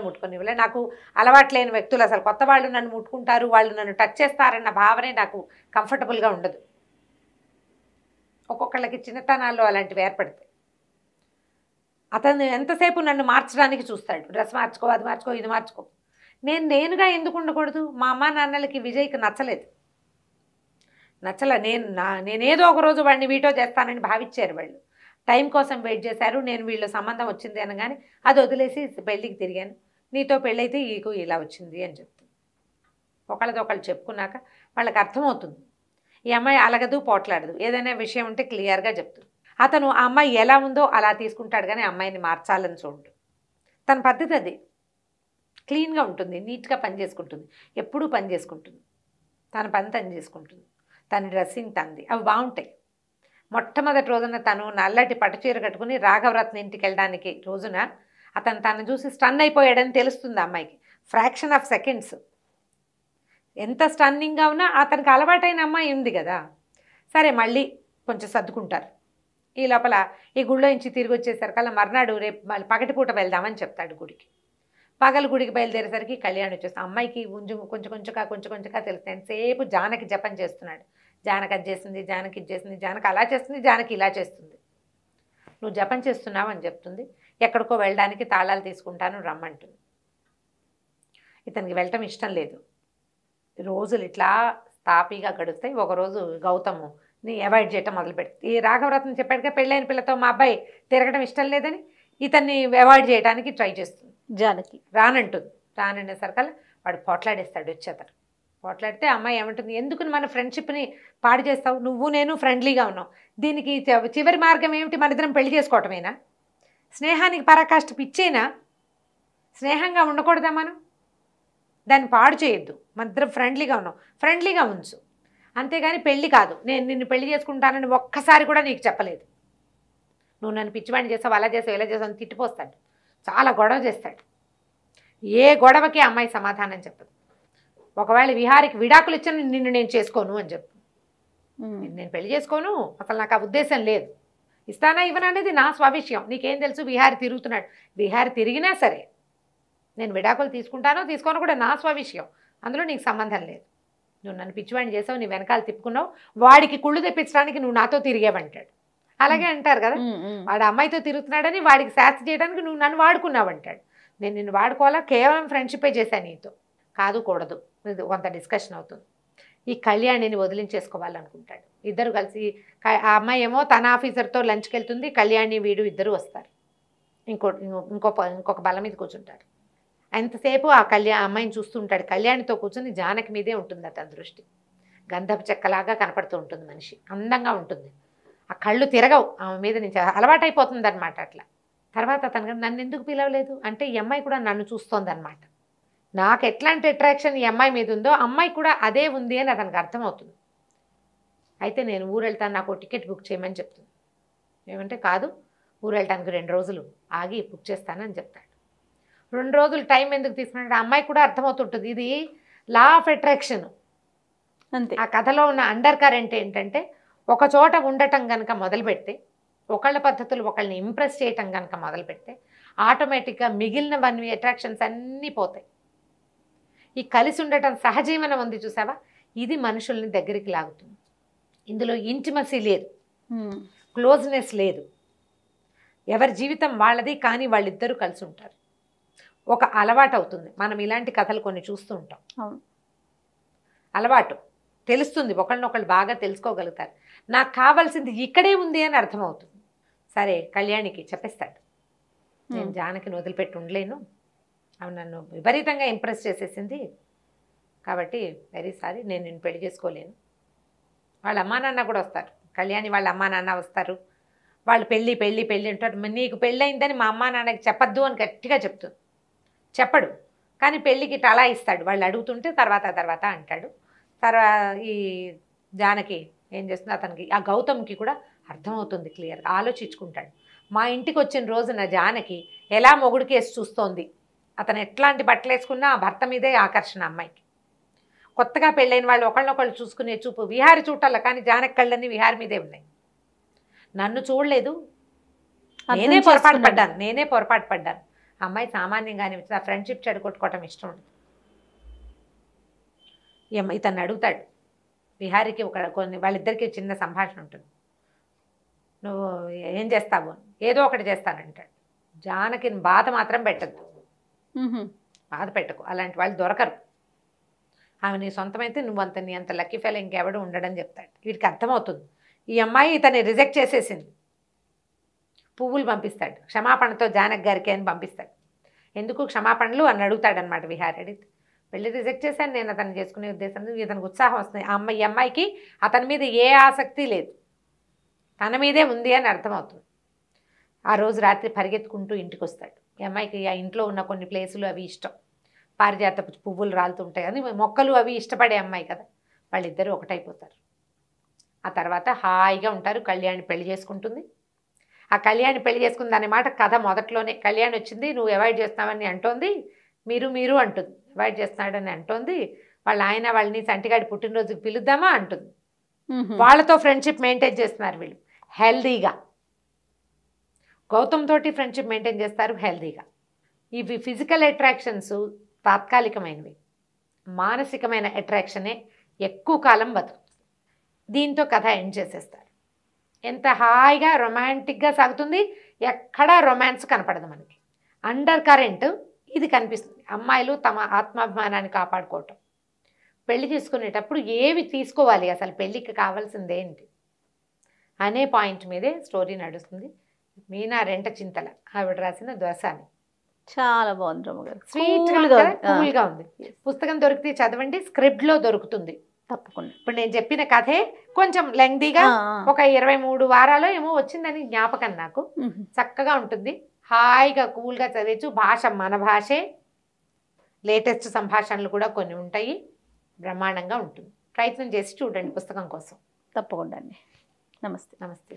C: ముట్టుకొని ఇవ్వలే. నాకు అలవాట్లేని వ్యక్తులు, అసలు కొత్త వాళ్ళు నన్ను ముట్టుకుంటారు, వాళ్ళు నన్ను టచ్ చేస్తారన్న భావనే నాకు కంఫర్టబుల్గా ఉండదు. ఒక్కొక్కళ్ళకి చిన్నతనాల్లో అలాంటివి ఏర్పడతాయి. అతను ఎంతసేపు నన్ను మార్చడానికి చూస్తాడు, డ్రెస్ మార్చుకో, అది మార్చుకో, ఇది మార్చుకో. నేనుగా ఎందుకు ఉండకూడదు? మా అమ్మ నాన్నలకి విజయ్కి నచ్చలేదు, నేనేదో ఒకరోజు వాడిని వీటో చేస్తానని భావించారు. వాళ్ళు టైం కోసం వెయిట్ చేశారు. నేను వీళ్ళ సంబంధం వచ్చింది అనగానే అది వదిలేసి పెళ్ళికి తిరిగాను. నీతో పెళ్ళైతే ఈకు ఇలా వచ్చింది అని చెప్తుంది. ఒకళ్ళతో ఒకళ్ళు చెప్పుకున్నాక వాళ్ళకి అర్థమవుతుంది. ఈ అమ్మాయి అలగదు, పోట్లాడదు, ఏదైనా విషయం ఉంటే క్లియర్గా చెప్తుంది. అతను ఆ అమ్మాయి ఎలా ఉందో అలా తీసుకుంటాడు, కానీ అమ్మాయిని మార్చాలని చూడు. తన పద్ధతి అది. క్లీన్గా ఉంటుంది, నీట్గా పని చేసుకుంటుంది, ఎప్పుడూ పని చేసుకుంటుంది, తన పని తను చేసుకుంటుంది, తన డ్రెస్సింగ్ తనది, అవి బాగుంటాయి. మొట్టమొదటి రోజున తను నల్లటి పట్టుచీర కట్టుకుని రాఘవరత్న ఇంటికి వెళ్ళడానికి రోజున తను చూసి స్టన్ అయిపోయాడని తెలుస్తుంది అమ్మాయికి. Fraction of seconds. ఎంత స్టన్నింగ్గా ఉన్నా అతనికి అలవాటైన అమ్మాయి ఉంది కదా, సరే మళ్ళీ కొంచెం సర్దుకుంటారు. ఈ లోపల ఈ గుళ్ళో నుంచి తిరిగి వచ్చేసరికల్లా మర్నాడు రేపు మళ్ళీ పగటిపూట వెళ్దామని చెప్తాడు గుడికి. పగలు గుడికి బయలుదేరేసరికి కళ్యాణ్ వచ్చేస్తాం. అమ్మాయికి కొంచెం కొంచెంగా తెలుస్తుంది. ఎంతసేపు జానకి జపం చేస్తున్నాడు. జానకి అది చేస్తుంది, జానకి ఇది చేస్తుంది, జానకి అలా చేస్తుంది, జానకి ఇలా చేస్తుంది. నువ్వు జపం చేస్తున్నావు అని చెప్తుంది. ఎక్కడికో వెళ్ళడానికి తాళాలు తీసుకుంటాను రమ్మంటుంది. ఇతనికి వెళ్ళటం ఇష్టం లేదు. రోజులు ఇట్లా తాపీగా గడుస్తాయి. ఒకరోజు గౌతమ్ని అవాయిడ్ చేయటం మొదలుపెడుతుంది. ఈ రాఘవరత్న చెప్పాడుగా, పెళ్ళైన పిల్లతో మా అబ్బాయి తిరగడం ఇష్టం లేదని ఇతన్ని అవాయిడ్ చేయడానికి ట్రై చేస్తుంది. జానకి రానంటుంది. రాననేసరికల్లా వాడు పోట్లాడేస్తాడు. వచ్చేతను పోట్లాడితే అమ్మాయి ఏమంటుంది, ఎందుకు మన ఫ్రెండ్షిప్ని పాడు చేస్తావు, నువ్వు నేను ఫ్రెండ్లీగా ఉన్నావు, దీనికి చివరి మార్గం ఏమిటి, మన ఇద్దరం పెళ్లి చేసుకోవటమేనా, స్నేహానికి పరాకాష్ట పిచ్చేనా, స్నేహంగా ఉండకూడదా మనం, దాన్ని పాడు చేయొద్దు, మన ఇద్దరం ఫ్రెండ్లీగా ఉన్నాం, ఫ్రెండ్లీగా ఉంచు, అంతేగాని పెళ్ళి కాదు, నేను నిన్ను పెళ్లి చేసుకుంటానని ఒక్కసారి కూడా నీకు చెప్పలేదు, నువ్వు నన్ను పిచ్చివాడిని చేస్తావు, అలా చేసావు, ఇలా చేసావు అని తిట్టిపోస్తాడు, చాలా గొడవ చేస్తాడు. ఏ గొడవకి అమ్మాయి సమాధానం చెప్పదు. ఒకవేళ విహారికి విడాకులు ఇచ్చిన నిన్ను నేను చేసుకోను అని చెప్పు, నేను పెళ్లి చేసుకోను, అసలు నాకు ఆ ఉద్దేశం లేదు, ఇస్తానా ఇవ్వనా అనేది నా స్వవిషయం, నీకేం తెలుసు, విహారి తిరుగుతున్నాడు, విహారి తిరిగినా సరే నేను విడాకులు తీసుకుంటానో తీసుకోనో కూడా నా స్వవిషయం, అందులో నీకు సంబంధం లేదు, నువ్వు నన్ను పిచ్చివాడిని చేసావు, నీ వెనకాల తిప్పుకున్నావు, వాడికి కుళ్ళు తెప్పించడానికి నువ్వు నాతో తిరిగేవంటాడు. అలాగే అంటారు కదా, వాడు అమ్మాయితో తిరుగుతున్నాడని వాడికి శాస్తి చేయడానికి నువ్వు నన్ను వాడుకున్నావు అంటాడు. నేను నిన్ను వాడుకోవాలా, కేవలం ఫ్రెండ్షిప్పే చేశాను నీతో, కాదు కూడదు, ఇది కొంత డిస్కషన్ అవుతుంది. ఈ కళ్యాణిని వదిలించేసుకోవాలనుకుంటాడు. ఇద్దరు కలిసి, ఆ అమ్మాయి ఏమో తన ఆఫీసర్తో లంచ్కి వెళ్తుంది, కళ్యాణి వీడు ఇద్దరు వస్తారు, ఇంకొక బల్ల మీద కూర్చుంటారు. ఎంతసేపు ఆ అమ్మాయిని చూస్తుంటాడు. కళ్యాణితో కూర్చొని జానకి మీదే ఉంటుంది అతని దృష్టి. గంధపు చెక్కలాగా కనపడుతూ ఉంటుంది మనిషి, అందంగా ఉంటుంది. ఆ కళ్ళు తిరగవు ఆమె మీద నుంచి, అలవాటైపోతుంది అనమాట అట్లా. తర్వాత అతను నన్ను ఎందుకు పిలవలేదు అంటే ఈ అమ్మాయి కూడా నన్ను చూస్తోంది అనమాట. నాకు ఎట్లాంటి అట్రాక్షన్ ఈ అమ్మాయి మీద ఉందో అమ్మాయి కూడా అదే ఉంది అని అతనికి అర్థమవుతుంది. అయితే నేను ఊరు వెళ్తాను, నాకు టికెట్ బుక్ చేయమని చెప్తుంది. ఏమంటే కాదు, ఊరు వెళ్ళటానికి 2 రోజులు ఆగి బుక్ చేస్తానని చెప్తాడు. 2 రోజులు టైం ఎందుకు తీసుకున్నాడు, అమ్మాయి కూడా అర్థమవుతుంటుంది ఇది లా ఆఫ్ అట్రాక్షన్
B: అంతే.
C: ఆ కథలో ఉన్న అండర్ కరెంట్ ఏంటంటే ఒక చోట ఉండటం కనుక మొదలు పెడితే, ఒకళ్ళ పద్ధతులు ఒకళ్ళని ఇంప్రెస్ చేయటం కనుక మొదలు పెడితే ఆటోమేటిక్గా మిగిలినవన్నీ అట్రాక్షన్స్ అన్నీ పోతాయి. ఈ కలిసి ఉండటం సహజీవనం ఉంది చూసావా, ఇది మనుషుల్ని దగ్గరికి లాగుతుంది. ఇందులో ఇంటిమసీ లేదు, క్లోజ్నెస్ లేదు, ఎవరి జీవితం వాళ్ళది, కానీ వాళ్ళిద్దరూ కలిసి ఉంటారు. ఒక అలవాటు అవుతుంది. మనం ఇలాంటి కథలు కొన్ని చూస్తూ ఉంటాం. అలవాటు తెలుస్తుంది, ఒకళ్ళనొకళ్ళు బాగా తెలుసుకోగలుగుతారు. నాకు కావాల్సింది ఇక్కడే ఉంది అని అర్థమవుతుంది. సరే కళ్యాణికి చెప్పేస్తాడు, నేను జానకిని వదిలిపెట్టి ఉండలేను, ఆమె నన్ను విపరీతంగా ఇంప్రెస్ చేసేసింది, కాబట్టి వెరీ సారీ, నేను నిన్ను పెళ్లి చేసుకోలేను. వాళ్ళ అమ్మా నాన్న కూడా వస్తారు, కళ్యాణి వాళ్ళ అమ్మా నాన్న వస్తారు. వాళ్ళు పెళ్ళి పెళ్ళి పెళ్ళి అంటారు. నీకు పెళ్ళయిందని మా అమ్మా నాన్నకి చెప్పద్దు అని గట్టిగా చెప్తుంది. చెప్పడు, కానీ పెళ్ళికి టలా ఇస్తాడు. వాళ్ళు అడుగుతుంటే తర్వాత తర్వాత అంటాడు. ఈ జానకి ఏం చేస్తుంది, అతనికి ఆ గౌతమ్కి కూడా అర్థమవుతుంది క్లియర్గా, ఆలోచించుకుంటాడు. మా ఇంటికి వచ్చిన రోజున జానకి ఎలా మొగుడికి వేసి చూస్తోంది, అతను ఎట్లాంటి బట్టలు వేసుకున్నా ఆ భర్త మీదే ఆకర్షణ అమ్మాయికి. కొత్తగా పెళ్ళైన వాళ్ళు ఒకళ్ళనొకళ్ళు చూసుకునే చూపు విహారి చూడాల, కానీ జానకి కళ్ళన్నీ విహారి మీదే ఉన్నాయి. నన్ను చూడలేదు, నేనే పొరపాటు పడ్డాను. అమ్మాయి సామాన్యంగానే ఆ ఫ్రెండ్షిప్ చెడగొట్టుకోవటం ఇష్టం ఉండదు. ఇతన్ని అడుగుతాడు విహారికి, కొన్ని వాళ్ళిద్దరికి చిన్న సంభాషణ ఉంటుంది. నువ్వు ఏం చేస్తావు, ఏదో ఒకటి చేస్తానంటాడు. జానకిని బాధ మాత్రం పెట్టద్దు, బాధ పెట్టకు, అలాంటి వాళ్ళు దొరకరు. ఆమె నీ సొంతమైతే నీ అంత లక్కీ ఫెయిల్ ఇంకెవడు ఉండడని చెప్తాడు. వీడికి అర్థమవుతుంది ఈ అమ్మాయి ఇతన్ని రిజెక్ట్ చేసేసింది. పువ్వులు పంపిస్తాడు, క్షమాపణతో జానకి గారికి అని పంపిస్తాడు. ఎందుకు క్షమాపణలు అని అడుగుతాడనమాట విహారి. అడిగితే పెళ్ళి రిజెక్ట్ చేశాను, నేను అతన్ని చేసుకునే ఉద్దేశంతో ఇతనికి ఉత్సాహం వస్తుంది. ఈ అమ్మాయికి అతని మీద ఏ ఆసక్తి లేదు, తన మీదే ఉంది అని అర్థమవుతుంది. ఆ రోజు రాత్రి పరిగెత్తుకుంటూ ఇంటికి వస్తాడు. ఈ అమ్మాయికి ఆ ఇంట్లో ఉన్న కొన్ని ప్లేసులు అవి ఇష్టం, పారిజాత పువ్వులు రాలుతుంటాయి అని, మొక్కలు అవి ఇష్టపడే అమ్మాయి కదా. వాళ్ళిద్దరూ ఒకటైపోతారు. ఆ తర్వాత హాయిగా ఉంటారు. కళ్యాణి పెళ్లి చేసుకుంటుంది. ఆ కళ్యాణి పెళ్లి చేసుకుంది అనే మాట కథ మొదట్లోనే. కళ్యాణి వచ్చింది, నువ్వు అవాయిడ్ చేస్తున్నావని అంటోంది, మీరు అంటుంది, అవాయిడ్ చేస్తున్నాడని అంటోంది. వాళ్ళ ఆయన వాళ్ళని సంటిగాడి పుట్టినరోజుకి పిలుద్దామా అంటుంది. వాళ్ళతో ఫ్రెండ్షిప్ మెయింటైన్ చేస్తున్నారు వీళ్ళు హెల్దీగా. గౌతమ్ తోటి ఫ్రెండ్షిప్ మెయింటైన్ చేస్తారు హెల్దీగా. ఇవి ఫిజికల్ అట్రాక్షన్స్ తాత్కాలికమైనవి, మానసికమైన అట్రాక్షనే ఎక్కువ కాలం బతుకుతుంది. దీంతో కథ ఎండ్ చేసేస్తారు. ఎంత హాయిగా రొమాంటిక్గా సాగుతుంది, ఎక్కడా రొమాన్స్ కనపడదు మనకి. అండర్ కరెంట్ ఇది కనిపిస్తుంది. అమ్మాయిలు తమ ఆత్మాభిమానాన్ని కాపాడుకోవటం, పెళ్లి చేసుకునేటప్పుడు ఏవి తీసుకోవాలి, అసలు పెళ్ళికి కావాల్సింది ఏంటి అనే పాయింట్ మీదే స్టోరీ నడుస్తుంది. మీనా రెంట చింతల ఆవిడ రాసిన దోసాని.
B: చాలా బాగుంది రమ్మగారు,
C: స్వీట్గా ఉంది. పుస్తకం దొరికితే చదవండి, స్క్రిప్ట్లో దొరుకుతుంది
B: తప్పకుండా.
C: ఇప్పుడు నేను చెప్పిన కథే కొంచెం లెంగ్దీగా ఒక 23 వారాలు ఏమో వచ్చిందని జ్ఞాపకం నాకు. చక్కగా ఉంటుంది, హాయిగా కూల్గా చదివచ్చు. భాష మన భాషే, లేటెస్ట్ సంభాషణలు కూడా కొన్ని ఉంటాయి, బ్రహ్మాండంగా ఉంటుంది. ప్రయత్నం చేసి చూడండి పుస్తకం కోసం.
B: తప్పకుండా అండి. నమస్తే.
C: నమస్తే.